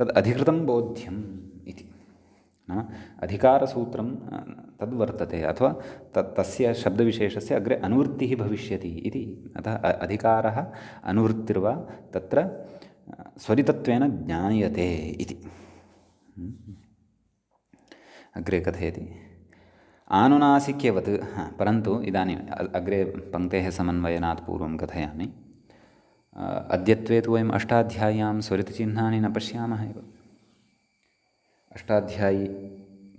तद् अधिकृतं बोध्यम् इति नाम अधिकारसूत्रं तद्वर्तते अथवा तस्य शब्दविशेषस्य अग्रे अनुवृत्तिः भविष्यति इति। अतः अधिकारः अनुवृत्तिर्वा तत्र स्वरितत्वेन ज्ञायते इति। अग्रे कथयति आनुनासिक्यवत् परन्तु इदानीम् अग्रे पङ्क्तेः समन्वयनात् पूर्वं कथयामि अद्यत्वे तु वयम् अष्टाध्याय्यां स्वरितचिह्नानि न पश्यामः एव। अष्टाध्यायी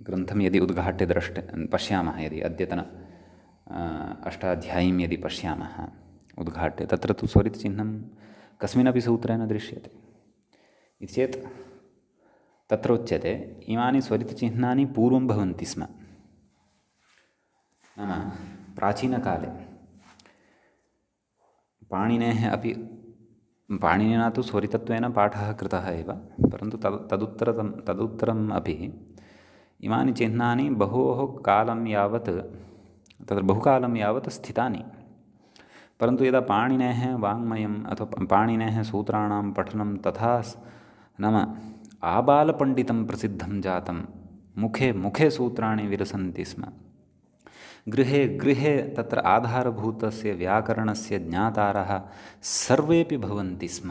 ग्रन्थं यदि उद्घाट्य पश्यामः यदि अद्यतन अष्टाध्यायीं यदि पश्यामः उद्घाट्य तत्र तु स्वरितचिह्नं कस्मिन्नपि सूत्रेण दृश्यते इति चेत् तत्र उच्यते इमानि स्वरितचिह्नानि पूर्वं भवन्ति स्म नाम प्राचीनकाले पाणिनिना तु स्वरितत्वेन पाठः कृतः एव परन्तु तदुत्तरम् अपि इमानि चिह्नानि बहुकालं यावत् स्थितानि परन्तु यदा पाणिनेः वाङ्मयम् अथवा पाणिनेः सूत्राणां पठनं तथा नाम आबालपण्डितं प्रसिद्धं जातं मुखे मुखे सूत्राणि विलसन्ति स्म गृहे गृहे तत्र आधारभूतस्य व्याकरणस्य ज्ञातारः सर्वेपि भवन्ति स्म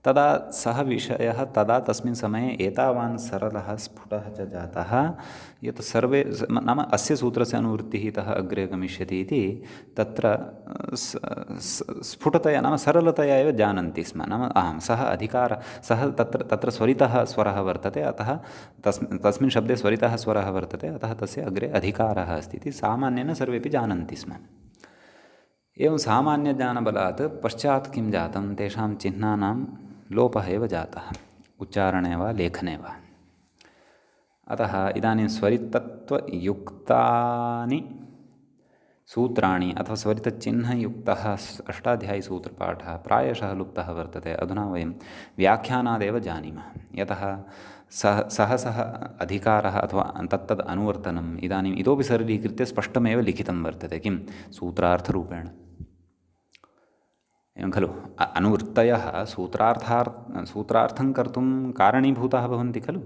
तदा सः विषयः तस्मिन् समये एतावान् सरलः स्फुटः च जातः यत् सर्वे नाम अस्य सूत्रस्य अनुवृत्तिः इतः अग्रे गमिष्यति इति तत्र स्फुटतया नाम सरलतया एव जानन्ति स्म नाम सः तत्र स्वरितः स्वरः वर्तते अतः तस्मिन् शब्दे स्वरितः स्वरः वर्तते अतः तस्य अग्रे अधिकारः अस्ति इति सामान्येन सर्वेपि जानन्ति स्म। एवं सामान्यज्ञानबलात् पश्चात् किं जातं तेषां चिह्नानां लोपः एव जातः उच्चारणे वा लेखने वा। अतः इदानीं स्वरितत्वयुक्तानि सूत्राणि अथवा स्वरितचिह्नयुक्तः अष्टाध्यायीसूत्रपाठः प्रायशः लुप्तः वर्तते। अधुना वयं व्याख्यानादेव जानीमः, यतः सः अधिकारः अथवा तत्तद् अनुवर्तनम् इदानीम् इतोपि सरलीकृत्य स्पष्टमेव लिखितं वर्तते। किं? सूत्रार्थरूपेण एवं खलु। अनुवृत्तयः सूत्रार्थं कर्तुं कारणीभूताः भवन्ति खलु।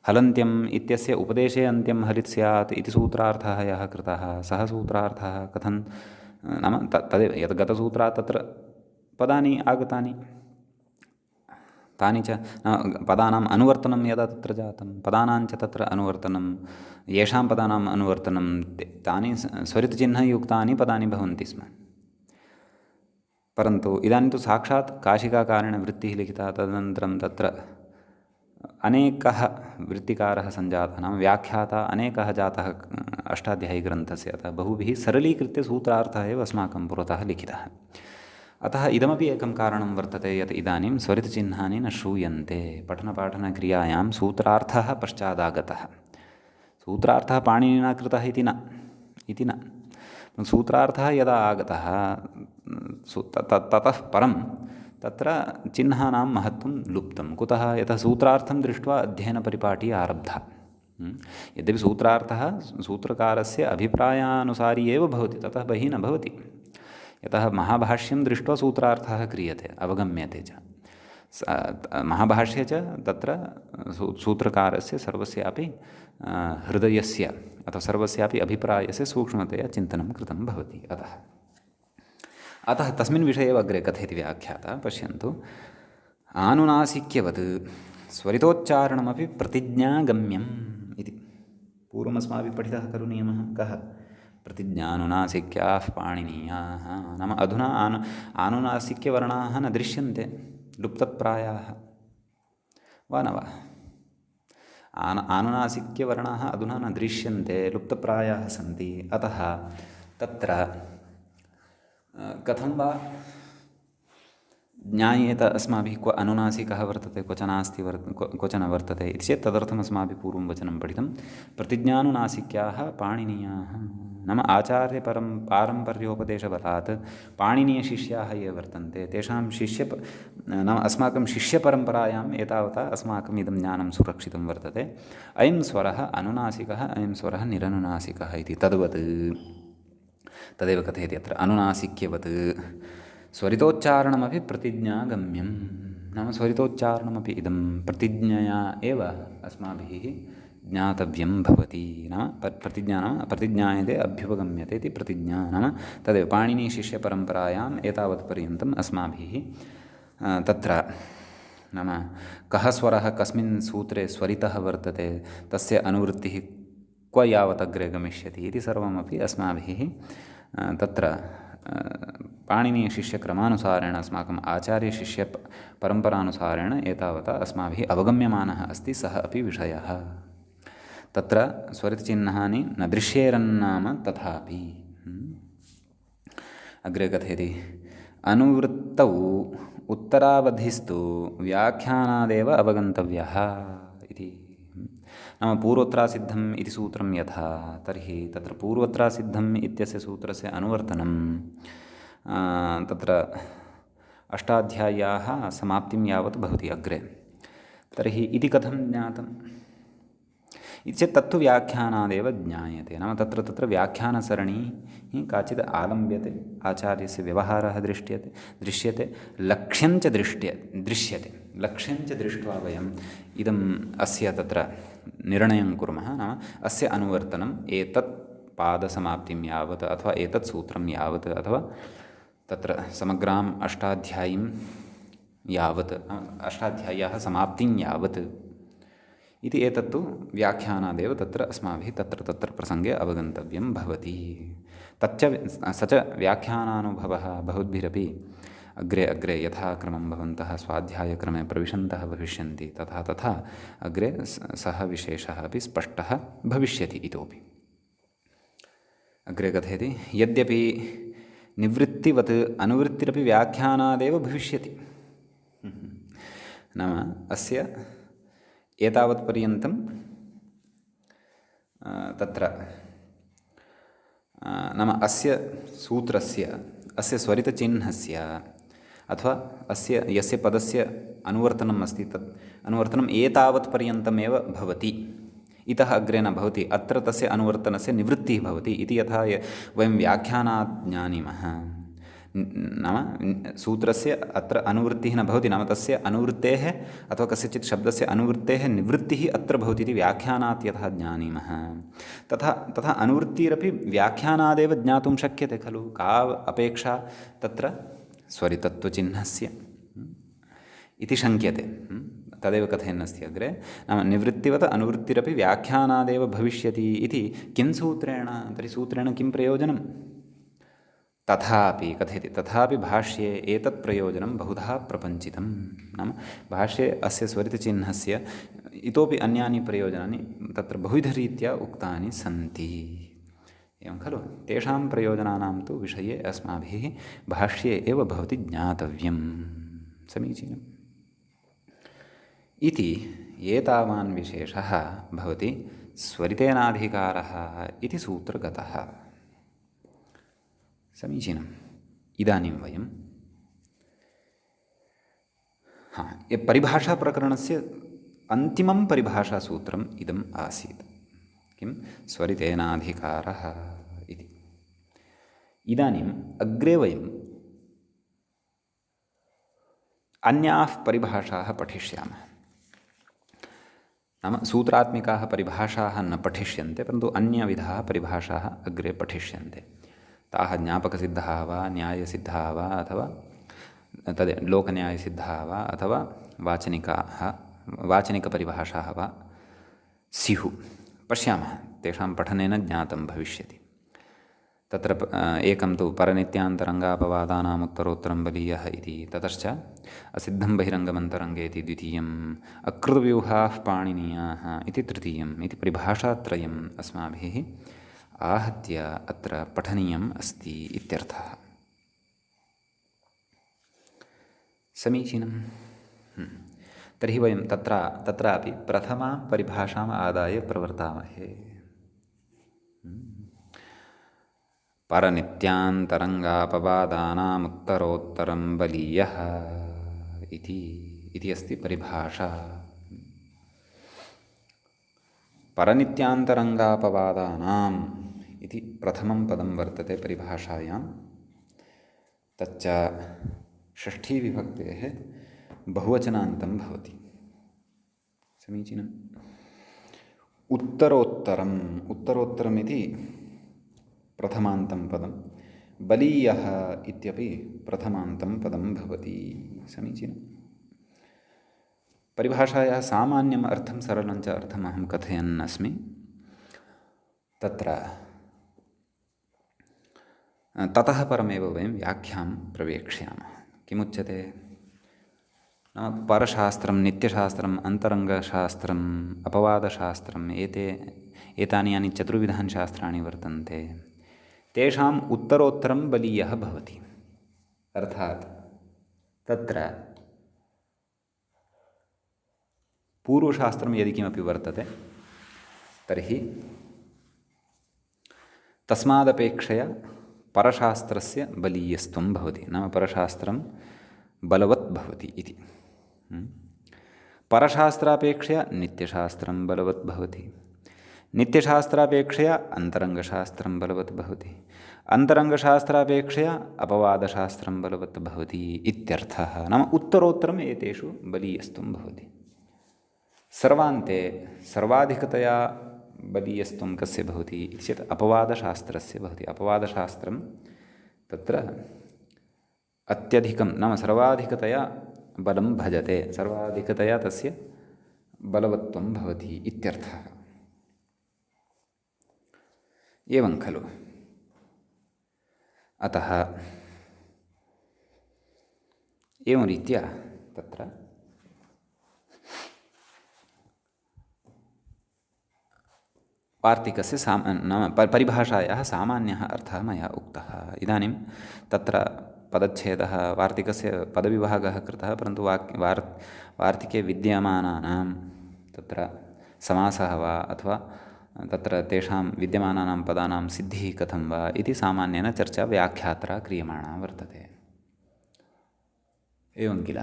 हलन्त्यम् इत्यस्य उपदेशे अन्त्यं हलित् स्यात् इति सूत्रार्थः यः कृतः, सः सूत्रार्थः कथं नाम तदेव यद् गतसूत्रात् तत्र पदानि आगतानि, तानि च पदानाम् अनुवर्तनं यदा तत्र जातं, पदानाञ्च तत्र अनुवर्तनं, येषां पदानाम् अनुवर्तनं तानि स्वरितचिह्नयुक्तानि पदानि भवन्ति स्म। परन्तु इदानीं तु साक्षात् काशिकाकारेण वृत्तिः लिखिता, तदनन्तरं तत्र अनेकः वृत्तिकारः सञ्जातः, नाम व्याख्याता अनेकः जातः अष्टाध्यायीग्रन्थस्य। अतः बहुभिः सरलीकृत्य सूत्रार्थः एव अस्माकं पुरतः लिखितः। अतः इदमपि एकं कारणं वर्तते यत् इदानीं स्वरितचिह्नानि न श्रूयन्ते। पठनपाठनक्रियायां सूत्रार्थः पश्चादागतः। सूत्रार्थः पाणिनिना कृतः इति न। सूत्रार्थः यदा आगतः ततः परं तत्र चिह्नानां महत्त्वं लुप्तं। कुतः? यतः सूत्रार्थं दृष्ट्वा अध्ययनपरिपाटी आरब्धा। यद्यपि सूत्रार्थः सूत्रकारस्य अभिप्रायानुसारी एव भवति, ततः बहिः न भवति। यतः महाभाष्यं दृष्ट्वा सूत्रार्थः क्रियते, अवगम्यते च। महाभाष्ये च तत्र सूत्रकारस्य सर्वस्यापि हृदयस्य अथवा सर्वस्यापि अभिप्रायस्य सूक्ष्मतया चिन्तनं कृतं भवति। अतः तस्मिन् विषये एव अग्रे कथयति व्याख्याता। पश्यन्तु, आनुनासिक्यवत् स्वरितोच्चारणमपि प्रतिज्ञागम्यम् इति पूर्वमस्माभिः पठितः खलु नियमः। कः? प्रतिज्ञानुनासिक्याः पाणिनीयाः। नाम अधुना आनुनासिक्यवर्णाः न दृश्यन्ते, लुप्तप्रायाः वा न वा? आनुनासिक्यवर्णाः अधुना न दृश्यन्ते, लुप्तप्रायाः सन्ति। अतः तत्र कथं वा ज्ञायेत अस्माभिः क्व अनुनासिकः वर्तते, क्वच नास्ति क्वचन वर्तते इति चेत् तदर्थम् अस्माभिः पूर्वं वचनं पठितं। प्रतिज्ञानुनासिक्याः पाणिनीयाः नाम पारम्पर्योपदेशबलात् पाणिनीयशिष्याः ये वर्तन्ते तेषां नाम अस्माकं शिष्यपरम्परायाम् एतावता अस्माकम् इदं ज्ञानं सुरक्षितं वर्तते। अयं स्वरः अनुनासिकः, अयं स्वरः निरनुनासिकः इति तदेव कथयति अत्र। अनुनासिक्यवत् स्वरितोच्चारणमपि प्रतिज्ञागम्यं। नाम स्वरितोच्चारणमपि इदं प्रतिज्ञया एव अस्माभिः ज्ञातव्यं भवति। नाम प्रतिज्ञायते अभ्युपगम्यते इति प्रतिज्ञा। नाम तदेव पाणिनीशिष्यपरम्परायाम् एतावत्पर्यन्तम् अस्माभिः तत्र नाम कः स्वरः कस्मिन् सूत्रे स्वरितः वर्तते, तस्य अनुवृत्तिः क्व यावत् अग्रे गमिष्यति इति सर्वमपि अस्माभिः तत्र पाणिनीयशिष्यक्रमानुसारेण अस्माकम् आचार्यशिष्यपरम्परानुसारेण एतावता अस्माभिः अवगम्यमानः अस्ति सः अपि विषयः। तत्र स्वरितचिह्नानि न दृश्येरन्नाम तथापि। अग्रे कथयति, अनुवृत्तौ उत्तरावधिस्तु व्याख्यानादेव अवगन्तव्यः इति। नाम पूर्वत्रासिद्धम् इति सूत्रं यथा, तर्हि तत्र पूर्वत्रासिद्धम् इत्यस्य सूत्रस्य अनुवर्तनं तत्र अष्टाध्याय्याः समाप्तिं यावत् भवति अग्रे। तर्हि इति कथं ज्ञातम् इति चेत् तत्तु व्याख्यानादेव ज्ञायते। नाम तत्र व्याख्यानसरणी काचित् आलम्ब्यते, आचार्यस्य व्यवहारः दृश्यते, लक्ष्यञ्च दृश्यते। लक्ष्यञ्च दृष्ट्वा वयम् इदम् अस्य तत्र निर्णयं कुर्मः। नाम अस्य अनुवर्तनम् एतत् पादसमाप्तिं यावत् अथवा एतत् सूत्रं यावत् अथवा तत्र समग्राम् अष्टाध्यायीं यावत्, अष्टाध्याय्याः समाप्तिं यावत् इति एतत्तु व्याख्यानादेव तत्र अस्माभिः तत्र प्रसङ्गे अवगन्तव्यं भवति। स च व्याख्यानानुभवः भवद्भिरपि अग्रे यथाक्रमं भवन्तः स्वाध्यायक्रमे प्रविशन्तः भविष्यन्ति तथा अग्रे सः विशेषः अपि स्पष्टः भविष्यति। इतोपि अग्रे कथयति, यद्यपि निवृत्तिवत् अनुवृत्तिरपि व्याख्यानादेव भविष्यति। नाम अस्य एतावत्पर्यन्तं तत्र नाम अस्य सूत्रस्य अस्य स्वरितचिह्नस्य अथवा अस्य यस्य पदस्य अनुवर्तनम् अस्ति तत् अनुवर्तनम् एतावत् पर्यन्तमेव भवति, इतः अग्रे न भवति, अत्र तस्य अनुवर्तनस्य निवृत्तिः भवति इति यथा वयं व्याख्यानात् जानीमः। नाम सूत्रस्य अत्र अनुवृत्तिः न भवति, नाम तस्य अनुवृत्तेः अथवा कस्यचित् शब्दस्य अनुवृत्तेः निवृत्तिः अत्र भवति इति व्याख्यानात् यथा जानीमः, तथा अनुवृत्तिरपि व्याख्यानादेव ज्ञातुं शक्यते खलु। का अपेक्षा तत्र स्वरितत्वचिह्नस्य इति शङ्क्यते। तदेव कथयन्नस्ति अग्रे, नाम निवृत्तिवत् अनुवृत्तिरपि व्याख्यानादेव भविष्यति इति किं सूत्रेण, तर्हि सूत्रेण किं प्रयोजनं? तथापि कथयति, तथापि भाष्ये एतत् प्रयोजनं बहुधा प्रपञ्चितं। नाम भाष्ये अस्य स्वरितचिह्नस्य इतोपि अन्यानि प्रयोजनानि तत्र बहुविधरीत्या उक्तानि सन्ति, एवं खलु। तेषां प्रयोजनानां तु विषये अस्माभिः भाष्ये एव भवति ज्ञातव्यं। समीचीनम् इति एतावान् विशेषः भवति स्वरितेनाधिकारः इति सूत्रगतः। समीचीनम्। इदानीं वयं परिभाषाप्रकरणस्य अन्तिमं परिभाषासूत्रम् इदम् आसीत्। किं? स्वरितेनाधिकारः इति। इदानीम् अग्रे वयम् अन्याः परिभाषाः पठिष्यामः। नाम सूत्रात्मिकाः परिभाषाः न पठिष्यन्ते, परन्तु अन्यविधाः परिभाषाः अग्रे पठिष्यन्ते। ताः ज्ञापकसिद्धाः वा न्यायसिद्धाः वा अथवा लोकन्यायसिद्धाः वा अथवा वाचनिकपरिभाषाः वा स्युः। पश्यामः, तेषां पठनेन ज्ञातं भविष्यति। तत्र एकं तु परनित्यान्तरङ्गापवादानाम् उत्तरोत्तरं बलीयः इति, ततश्च असिद्धं बहिरङ्गमन्तरङ्गे इति द्वितीयम्, अकृतव्यूहाः पाणिनीयाः इति तृतीयम् इति परिभाषात्रयम् अस्माभिः आहत्य अत्र पठनीयम् अस्ति इत्यर्थः। समीचीनं। तर्हि वयं तत्रापि प्रथमां परिभाषाम् आदाय प्रवर्तामहे। परनित्यान्तरङ्गापवादानामुत्तरोत्तरं बलीयः इति अस्ति परिभाषा। परनित्यान्तरङ्गापवादानाम् इति प्रथमं पदं वर्तते परिभाषायां। तच्च षष्ठीविभक्तेः बहुवचनान्तं भवति। समीचीनम्। उत्तरोत्तरमिति प्रथमान्तं पदं, बलीयः इत्यपि प्रथमान्तं पदं भवति। समीचीनम्। परिभाषायाः सामान्यम् अर्थं सरलं च अर्थम् अहं कथयन् अस्मि। तत्र ततः परमेव वयं व्याख्यां प्रवेक्ष्यामः। किमुच्यते? नाम परशास्त्रं, नित्यशास्त्रम्, अन्तरङ्गशास्त्रम्, अपवादशास्त्रम्, एतानि यानि चतुर्विधानि शास्त्राणि वर्तन्ते, तेषाम् उत्तरोत्तरं बलीयः भवति। अर्थात् तत्र पूर्वशास्त्रं यदि किमपि वर्तते तर्हि तस्मादपेक्षया परशास्त्रस्य बलीयस्त्वं भवति। नाम परशास्त्रं बलवत् भवति इति। परशास्त्रापेक्षया नित्यशास्त्रं बलवत् भवति, नित्यशास्त्रापेक्षया अन्तरङ्गशास्त्रं बलवत् भवति, अन्तरङ्गशास्त्रापेक्षया अपवादशास्त्रं बलवत् भवति इत्यर्थः। नाम उत्तरोत्तरम् एतेषु बलीयस्त्वं भवति। सर्वान्ते सर्वाधिकतया बलीयस्त्वं कस्य भवति इति चेत् अपवादशास्त्रस्य भवति। अपवादशास्त्रं तत्र अत्यधिकं, नाम सर्वाधिकतया बलं भजते, सर्वाधिकतया तस्य बलवत्वं भवति इत्यर्थः। एवं खलु। अतः एवं रीत्या तत्र वार्तिकस्य नाम परिभाषायाः सामान्यः अर्थः मया उक्तः। इदानीं तत्र पदच्छेदः, वार्तिकस्य पदविभागः कृतः, परन्तु वार्तिके विद्यमानानां तत्र समासः वा अथवा तत्र तेषां विद्यमानानां पदानां सिद्धिः कथं वा इति सामान्येन चर्चा व्याख्यात्रा क्रियमाणा वर्तते। एवं किल?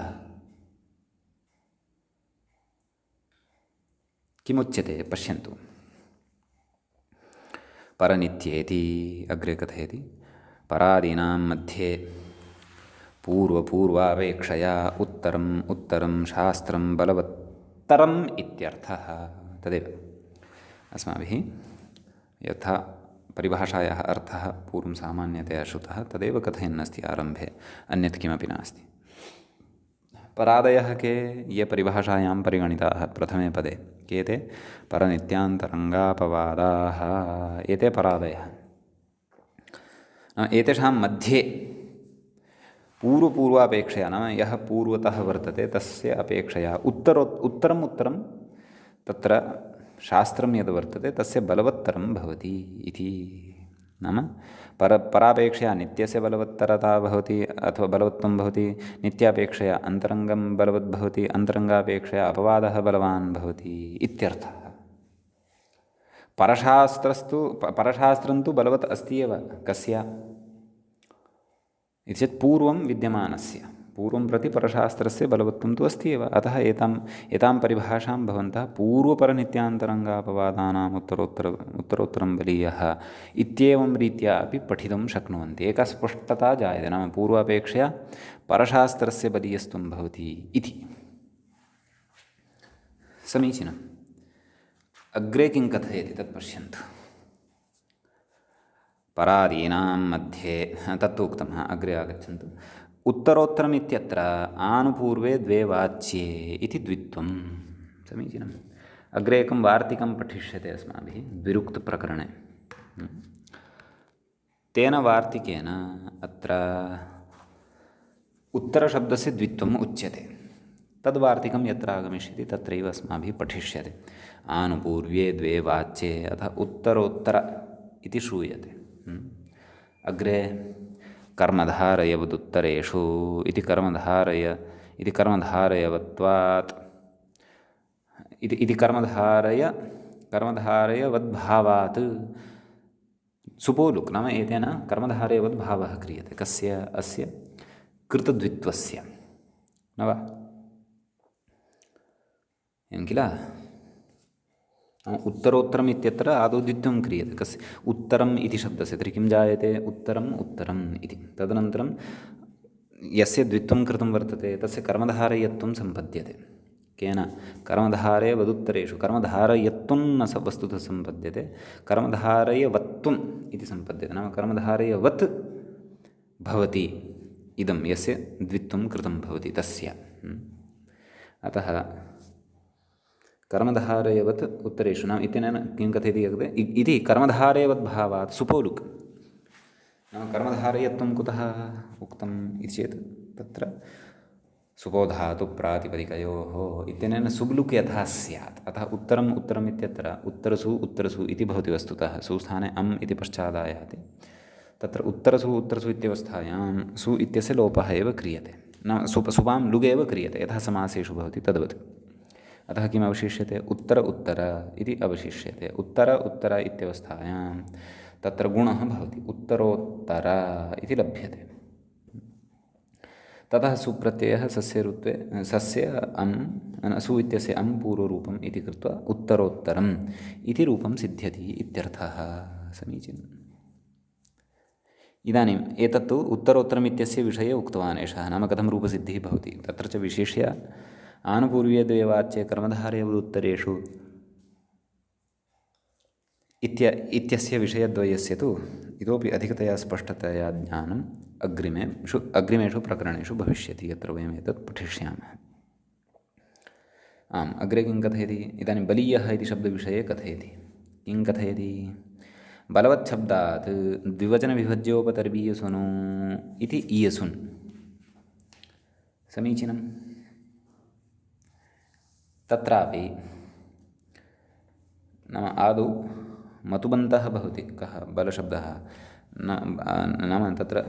किमुच्यते पश्यन्तु। परनित्येति अग्रे कथयति, परादीनां मध्ये पूर्वापेक्षया उत्तरम् उत्तरं शास्त्रं बलवत्तरम् इत्यर्थः। तदेव अस्माभिः यथा परिभाषायाः अर्थः पूर्वं सामान्यतया श्रुतः तदेव कथयन्नस्ति आरम्भे, अन्यत् किमपि नास्ति। परादयः के ये परिभाषायां परिगणिताः प्रथमे पदे के ते? परनित्यान्तरङ्गापवादाः, एते परादयः। एतेषां मध्ये पूर्वापेक्षया, नाम यः पूर्वतः वर्तते तस्य अपेक्षया उत्तरम् उत्तरं तत्र शास्त्रं यद् वर्तते तस्य बलवत्तरं भवति इति। नाम परापेक्षया नित्यस्य बलवत्तरता भवति अथवा बलवत्वं भवति, नित्यापेक्षया अन्तरङ्गं बलवत् भवति, अन्तरङ्गापेक्षया अपवादः बलवान् भवति इत्यर्थः। परशास्त्रं तु बलवत् अस्ति एव। कस्य इति चेत् पूर्वं विद्यमानस्य, पूर्वं प्रति परशास्त्रस्य बलवत्वं तु अस्ति एव। अतः एतां परिभाषां भवन्तः पूर्वपरनित्यान्तरङ्गापवादानाम् उत्तरोत्तरं बलीयः इत्येवं रीत्या अपि पठितुं शक्नुवन्ति। एका स्पष्टता जायते, नाम पूर्वापेक्षया परशास्त्रस्य बलीयस्त्वं भवति इति। समीचीनम्। अग्रे किं कथयति तत् पश्यन्तु। परादीनां मध्ये तत्तु उक्तं, अग्रे आगच्छन्तु। उत्तरोत्तरमित्यत्र आनुपूर्वे द्वे वाच्ये इति द्वित्वं। समीचीनम्। अग्रे एकं वार्तिकं पठिष्यते अस्माभिः द्विरुक्तप्रकरणे। तेन वार्तिकेन अत्र उत्तरशब्दस्य द्वित्वम् उच्यते। तद्वार्तिकं यत्र आगमिष्यति तत्रैव अस्माभिः पठिष्यते। आनुपूर्व्ये द्वे वाच्ये अतः उत्तरोत्तर इति श्रूयते। अग्रे कर्मधारयवदुत्तरेषु इति कर्मधारयवत्वात् इति कर्मधारयवद्भावात् सुपोलुक्, नाम एतेन कर्मधारयवद्भावः क्रियते। कस्य? अस्य कृतद्वित्वस्य, न वा? एवं किल? उत्तरोत्तरम् इत्यत्र आदौ द्वित्वं क्रियते। कस्य? उत्तरम् इति शब्दस्य। तर्हि किं जायते? उत्तरम् इति। तदनन्तरं यस्य द्वित्वं कृतं वर्तते तस्य कर्मधारयत्वं सम्पद्यते। केन? कर्मधारय वदुत्तरेषु। कर्मधारयत्वं न वस्तुतः सम्पद्यते, कर्मधारयवत्वम् इति सम्पद्यते। नाम कर्मधारयवत् भवति इदं यस्य द्वित्वं कृतं भवति तस्य। अतः कर्मधारयवत् उत्तरेषु, नाम इत्यनेन किं कथयति इति कर्मधारयवद्भावात् सुपोलुक्। नाम कर्मधारयत्वं कुतः उक्तम् इति चेत् तत्र सुपोधातु प्रातिपदिकयोः इत्यनेन सुब्लुक् यथा स्यात्। अतः उत्तरम् इत्यत्र उत्तरसु इति भवति वस्तुतः। सुस्थाने अम् इति पश्चादायाति। तत्र उत्तरसु इत्यवस्थायां सु इत्यस्य लोपः एव क्रियते। नाम सुपां लुग् एव क्रियते, यथा समासेषु भवति तद्वत्। अतः किम् अवशिष्यते? उत्तर इति अवशिष्यते। उत्तर इत्यवस्थायां तत्र गुणः भवति, उत्तरोत्तर इति लभ्यते। ततः सुप्रत्ययः सस्य सु इत्यस्य अम् पूर्वरूपम् इति कृत्वा उत्तरोत्तरम् इति रूपं सिद्ध्यति इत्यर्थः। समीचीनम्। इदानीम् एतत्तु उत्तरोत्तरम् इत्यस्य विषये उक्तवान् एषः, नाम कथं रूपसिद्धिः भवति। तत्र च विशिष्य आनुपूर्व्ये द्वे वाच्ये कर्मधारयवदुत्तरेषु इत्यस्य विषयद्वयस्य तु इतोपि अधिकतया स्पष्टतया ज्ञानम् अग्रिमेषु प्रकरणेषु भविष्यति, यत्र वयम् एतत् पठिष्यामः। आम्, अग्रे किं कथयति? इदानीं बलीयः इति शब्दविषये कथयति। किं कथयति? बलवच्छब्दात् द्विवचनविभज्योपतर्वीयसुनु इति ईयसुन्। समीचीनम्। तत्रापि नाम आदौ मतुबन्तः भवति। कः? बलशब्दः। नाम तत्र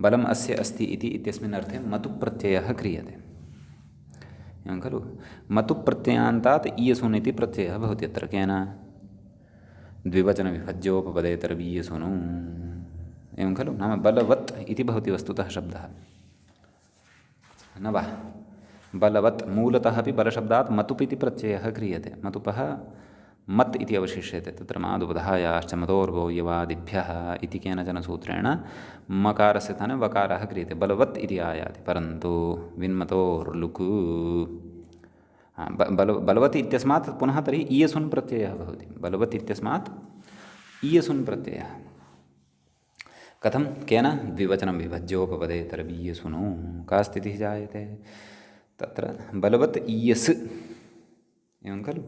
बलम् अस्य अस्ति इत्यस्मिन् अर्थे मतुप्रत्ययः क्रियते, एवं खलु? मतुप्रत्ययान्तात् ईयसुन् इति प्रत्ययः भवति अत्र। केन? द्विवचनविभज्योपपदे तर्वीयसुनु एवं खलु। नाम बलवत् इति भवति वस्तुतः शब्दः न वा। बलवत् मूलतः अपि बलशब्दात् मतुप् इति प्रत्ययः क्रियते। मतुपः मत् इति अवशिष्यते। तत्र मादुपधायाश्च मतोर्वोऽयवादिभ्यः इति केनचन सूत्रेण मकारस्य स्थाने वकारः क्रियते, बलवत् इति आयाति। परन्तु विन्मतोर्लुक् बलवत् इत्यस्मात् पुनः तर्हि ईयसुन् प्रत्ययः भवति। बलवत् इत्यस्मात् ईयसुन् प्रत्ययः कथं केन द्विवचनं विभज्योपपदे तर्वीयसुनु का स्थितिः जायते तत्र बलवत् ईयस् एवं खलु।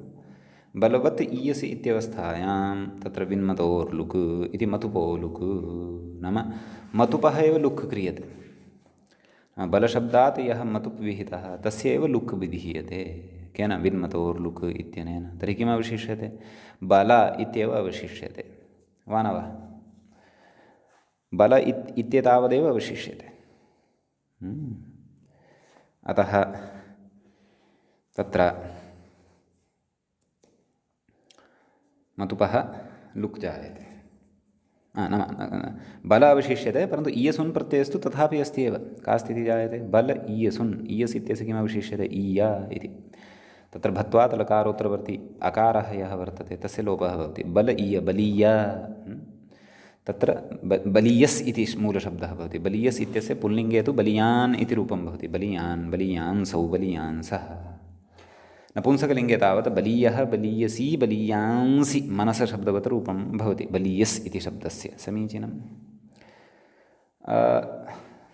बलवत् ईयस् इत्यवस्थायां तत्र विन्मतोर्लुक् इति मतुपो लुक् नाम मतुपः एव लुक् क्रियते। बलशब्दात् यः मतुप् विहितः तस्य एव लुक् विधीयते केन विन्मतोर्लुक् इत्यनेन। तर्हि किम् अवशिष्यते बल इत्येव अवशिष्यते वा न वा। बल इत्येतावदेव अवशिष्यते। अतः तत्र मतुपः लुक् जायते नाम बल अवशिष्यते। परन्तु ईयसुन् प्रत्ययस्तु तथापि अस्ति एव। का स्थितिः जायते बल ईयसुन् ईयस् इत्यस्य किम् अवशिष्यते ईय इति। तत्र भत्वात् लकारोत्तरवर्ती अकारः यः वर्तते तस्य लोपः भवति। बल ईय बलीय तत्र बलीयस् इति मूलशब्दः भवति। बलीयस् इत्यस्य पुल्लिङ्गे तु बलीयान् इति रूपं भवति। बलीयान् बलीयांसौ बलीयांसः। नपुंसकलिङ्गे तावत् बलीयः बलीयसी बलीयांसि मनसशब्दवत् रूपं भवति बलीयस् इति शब्दस्य। समीचीनं।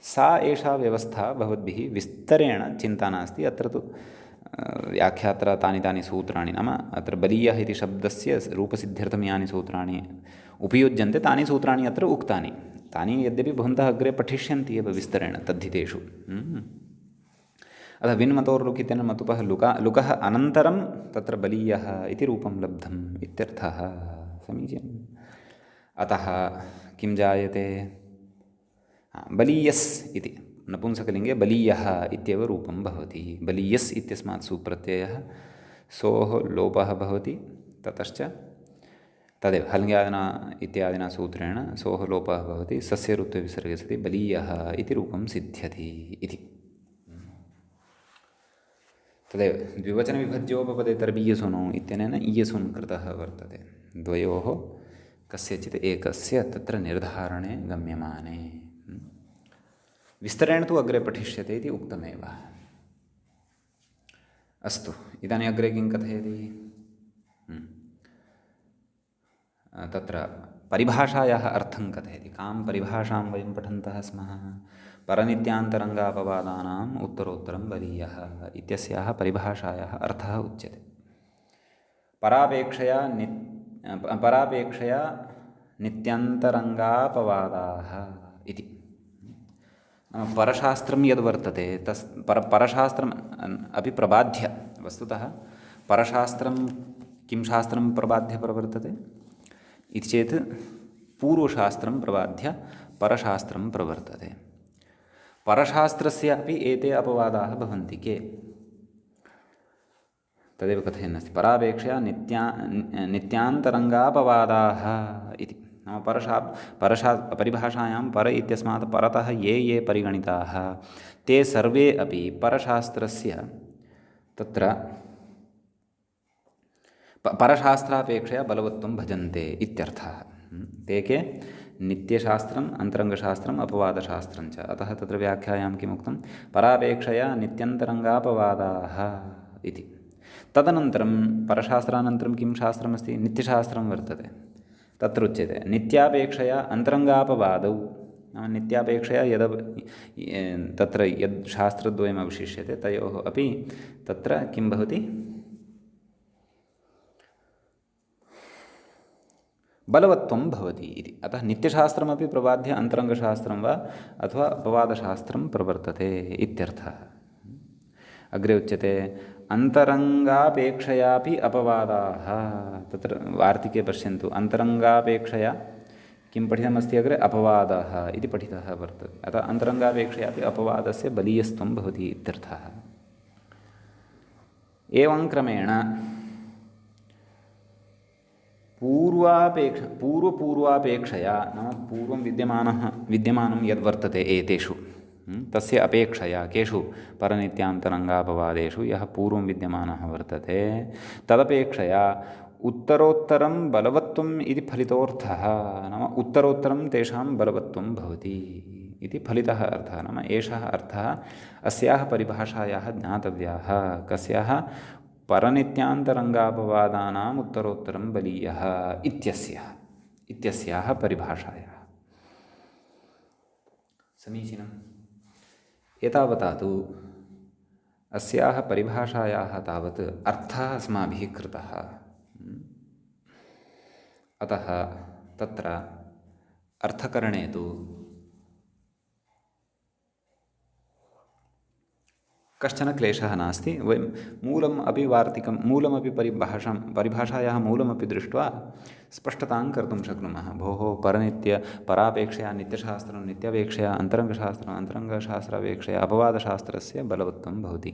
सा एषा व्यवस्था भवद्भिः विस्तरेण चिन्ता नास्ति। अत्र तु व्याख्यात्र तानि सूत्राणि नाम अत्र बलीयः इति शब्दस्य रूपसिद्ध्यर्थं यानि सूत्राणि उपयुज्यन्ते तानि सूत्राणि अत्र उक्तानि। तानि यद्यपि भवन्तः अग्रे पठिष्यन्ति एव विस्तरेण तद्धितेषु। अतः विन्मतोर्लुक् इत्यनेन मतुपः लुकः अनन्तरं तत्र बलीयः इति रूपं लब्धम् इत्यर्थः। समीचीनम्। अतः किं जायते बलीयस् इति नपुंसकलिङ्गे बलीयः इत्येव रूपं भवति। बलीयस् इत्यस्मात् सुप्रत्ययः सोः लोपः भवति। ततश्च तदेव हल्ङ्यादिना इत्यादिना सूत्रेण सोः लोपः भवति। सस्य ऋत्वे विसर्गे सति बलीयः इति रूपं सिद्ध्यति इति। तदेव द्विवचनविभज्योपपदे तर्वीयसुनु इत्यनेन ईयसुन् कृतः वर्तते। द्वयोः कस्यचित् एकस्य तत्र निर्धारणे गम्यमाने। विस्तरेण तु अग्रे पठिष्यते इति उक्तमेव। अस्तु इदानीम् अग्रे किं कथयति तत्र परिभाषायाः अर्थं कथयति। कां परिभाषां वयं पठन्तः स्मः परनित्यान्तरङ्गापवादानाम् उत्तरोत्तरं बलीयः इत्यस्याः परिभाषायाः अर्थः उच्यते। परापेक्षया नित्यान्तरङ्गापवादाः इति। परशास्त्रं यद् वर्तते परशास्त्रम् अपि प्रबाध्य वस्तुतः परशास्त्रं किं शास्त्रं प्रबाध्य प्रवर्तते इति चेत् पूर्वशास्त्रं प्रबाध्य परशास्त्रं प्रवर्तते। परशास्त्रस्यापि एते अपवादाः भवन्ति के तदेव कथयन्नस्ति। परापेक्षया नित्यान्तरङ्गापवादाः इति नाम परिभाषायां पर इत्यस्मात् परतः ये परिगणिताः ते सर्वे अपि परशास्त्रस्य तत्र परशास्त्रापेक्षया बलवत्वं भजन्ते इत्यर्थः। ते के नित्यशास्त्रम् अन्तरङ्गशास्त्रम् अपवादशास्त्रं च। अतः तत्र व्याख्यायां किमुक्तं परापेक्षया नित्यन्तरङ्गापवादाः इति। तदनन्तरं परशास्त्रानन्तरं किं शास्त्रमस्ति नित्यशास्त्रं वर्तते। तत्र उच्यते नित्यापेक्षया अन्तरङ्गापवादौ नाम नित्यापेक्षया तत्र यद् शास्त्रद्वयम् अवशिष्यते तयोः अपि तत्र किं भवति बलवत्वं भवति इति। अतः नित्यशास्त्रमपि प्रबाध्य अन्तरङ्गशास्त्रं वा अथवा अपवादशास्त्रं प्रवर्तते इत्यर्थः। अग्रे उच्यते अन्तरङ्गापेक्षयापि अपवादाः। तत्र वार्तिके पश्यन्तु अन्तरङ्गापेक्षया किं पठितमस्ति अग्रे अपवादः इति पठितः वर्तते। अतः अन्तरङ्गापेक्षयापि अपवादस्य बलीयस्त्वं भवति इत्यर्थः। एवं क्रमेण पूर्वपूर्वापेक्षया नाम पूर्वं विद्यमानं यद्वर्तते एतेषु तस्य अपेक्षया केषु परनित्यान्तरङ्गापवादेषु यः पूर्वं विद्यमानः वर्तते तदपेक्षया उत्तरोत्तरं बलवत्वम् इति फलितोऽर्थः नाम उत्तरोत्तरं तेषां बलवत्वं भवति इति फलितः अर्थः नाम एषः अर्थः अस्याः परिभाषायाः ज्ञातव्याः कस्याः परनित्यान्तरङ्गापवादानाम् उत्तरोत्तरं बलीयः इत्यस्याः परिभाषायाः समीचीनम् एतावता तु अस्याः परिभाषायाः तावत् अर्थः अस्माभिः कृतः अतः तत्र अर्थकरणे तु कश्चन क्लेशः नास्ति वयं मूलमपि परिभाषायाः मूलमपि दृष्ट्वा स्पष्टतां कर्तुं शक्नुमः भोः परापेक्षया नित्यशास्त्रं नित्यापेक्षया अन्तरङ्गशास्त्रम् अन्तरङ्गशास्त्रापेक्षया अपवादशास्त्रस्य बलवत्वं भवति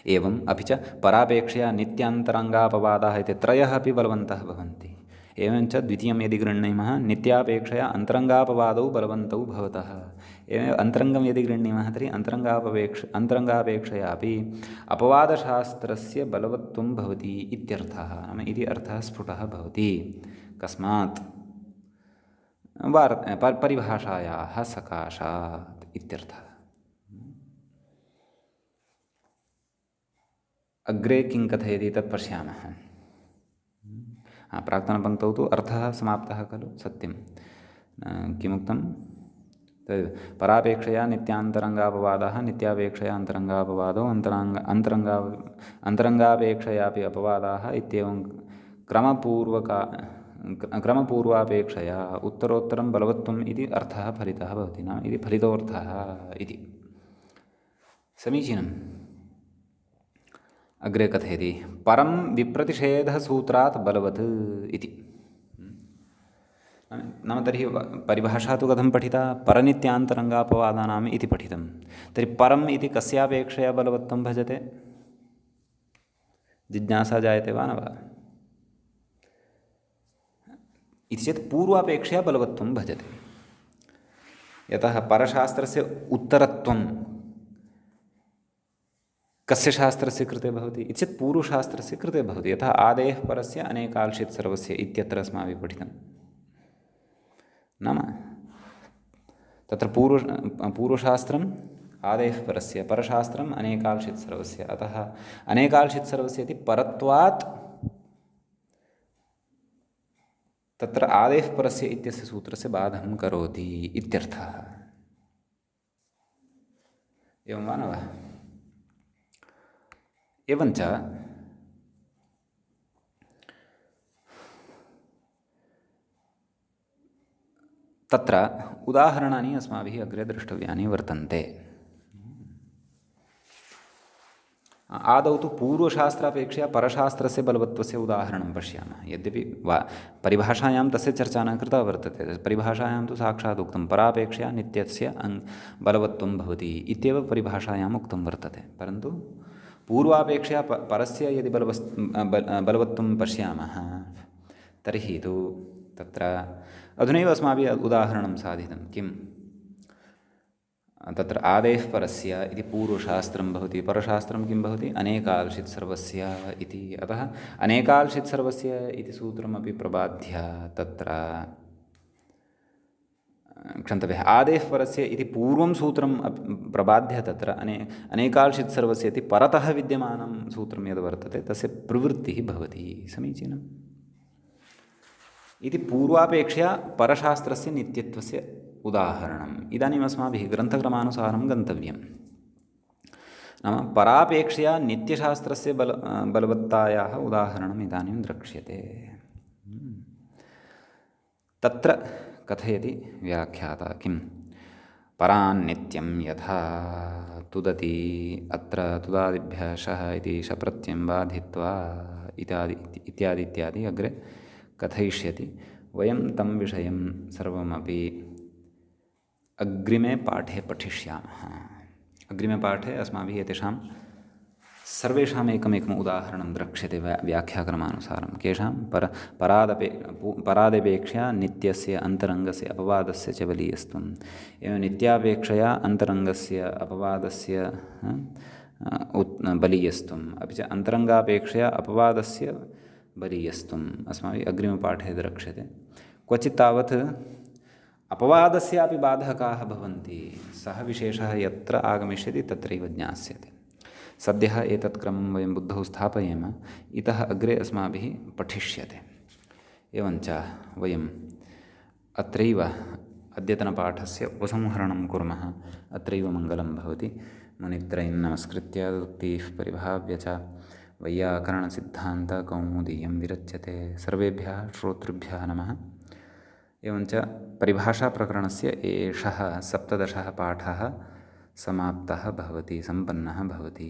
एवम् अपि च परापेक्षया नित्यान्तरङ्गापवादाः इति त्रयः अपि बलवन्तः भवन्ति एवञ्च द्वितीयं यदि गृह्णीमः नित्यापेक्षया अन्तरङ्गापवादौ बलवन्तौ भवतः एवम् अन्तरङ्गं यदि गृह्णीमः तर्हि अन्तरङ्गापेक्षया अपि अपवादशास्त्रस्य बलवत्वं भवति इत्यर्थः नाम इति अर्थः स्फुटः भवति कस्मात् परिभाषायाः सकाशात् इत्यर्थः अग्रे किं कथयति तत् पश्यामः प्राक्तनपङ्क्तौ तु अर्थः समाप्तः खलु सत्यं किमुक्तं तद् परापेक्षया नित्यान्तरङ्गापवादः नित्यापेक्षया अन्तरङ्गापवादौ अन्तरङ्गापेक्षयापि अपवादाः इत्येवं क्रमपूर्वापेक्षया उत्तरोत्तरं बलवत्वम् इति अर्थः फलितः भवति नाम इति फलितोऽर्थः इति समीचीनम् अग्रे कथयति परं विप्रतिषेधसूत्रात् बलवत् इति नाम तर्हि परिभाषा तु कथं पठिता परनित्यान्तरङ्गापवादानाम् इति पठितं तर्हि परम् इति कस्यापेक्षया बलवत्वं भजते जिज्ञासा जायते वा न वा इति चेत् पूर्वापेक्षया बलवत्वं भजते यतः परशास्त्रस्य उत्तरत्वं कस्य शास्त्रस्य कृते भवति इति चेत् पूर्वशास्त्रस्य कृते भवति यथा आदेः परस्य अनेकाल्शित् सर्वस्य इत्यत्र अस्माभिः पठितं नाम तत्र पूर्वशास्त्रम् आदेः परस्य परशास्त्रम् अनेकाल्शित् सर्वस्य अतः अनेकाल्शित् सर्वस्य इति परत्वात् तत्र आदेः परस्य इत्यस्य सूत्रस्य बाधं करोति इत्यर्थः एवं वा न वा एवञ्च तत्र उदाहरणानि अस्माभिः अग्रे द्रष्टव्यानि वर्तन्ते आदौ तु पूर्वशास्त्रापेक्षया परशास्त्रस्य बलवत्वस्य उदाहरणं पश्यामः यद्यपि परिभाषायां तस्य चर्चा न कृता वर्तते परिभाषायां तु साक्षात् उक्तं परापेक्षया नित्यस्य बलवत्वं भवति इत्येव परिभाषायाम् उक्तं वर्तते परन्तु पूर्वापेक्षया परस्य यदि बलवत्वं पश्यामः तर्हि तु तत्र अधुनैव अस्माभिः उदाहरणं साधितं किं तत्र आदेः परस्य इति पूर्वशास्त्रं भवति परशास्त्रं किं भवति अनेकाल्शित् सर्वस्य इति अतः अनेकाल्शित् सर्वस्य इति सूत्रमपि प्रबाध्य तत्र क्षन्तव्यः आदेः परस्य इति पूर्वं सूत्रं प्रबाध्य तत्र अनेकाल्शित् सर्वस्य इति परतः विद्यमानं सूत्रं यद् वर्तते तस्य प्रवृत्तिः भवति समीचीनम् इति पूर्वापेक्षया परशास्त्रस्य नित्यत्वस्य उदाहरणम् इदानीम् अस्माभिः ग्रन्थक्रमानुसारं गन्तव्यं नाम परापेक्षया नित्यशास्त्रस्य बलवत्तायाः उदाहरणम् इदानीं द्रक्ष्यते तत्र कथयति व्याख्याता किं परान्नित्यं यथा तुदति अत्र तुदादिभ्यः शः इति शप्रत्ययं बाधित्वा इत्यादि अग्रे कथयिष्यति वयं तं विषयं सर्वमपि अग्रिमे पाठे पठिष्यामः अग्रिमे पाठे अस्माभिः एतेषां सर्वेषाम् एकमेकम् उदाहरणं द्रक्ष्यते व्याख्याक्रमानुसारं केषां परादपेक्षया नित्यस्य अन्तरङ्गस्य अपवादस्य च बलीयस्त्वम् एवं नित्यापेक्षया अन्तरङ्गस्य अपवादस्य बलीयस्त्वम् अपि च अन्तरङ्गापेक्षया अपवादस्य बलीयस्त्वम् अस्माभिः अग्रिमपाठे द्रक्ष्यते क्वचित् तावत् अपवादस्यापि बाधकाः भवन्ति सः विशेषः यत्र आगमिष्यति तत्रैव ज्ञास्यते सद्यः एतत् क्रमं वयं बुद्धौ स्थापयेम इतः अग्रे अस्माभिः पठिष्यते एवञ्च वयम् अत्रैव अद्यतनपाठस्य उपसंहरणं कुर्मः अत्रैव मङ्गलं भवति मुनित्रयं नमस्कृत्य उक्तिः परिभाव्य च वैयाकरणसिद्धान्तकौमुदीयं विरच्यते सर्वेभ्यः श्रोतृभ्यः नमः एवञ्च परिभाषाप्रकरणस्य एषः 17 पाठः समाप्तः भवति सम्पन्नः भवति।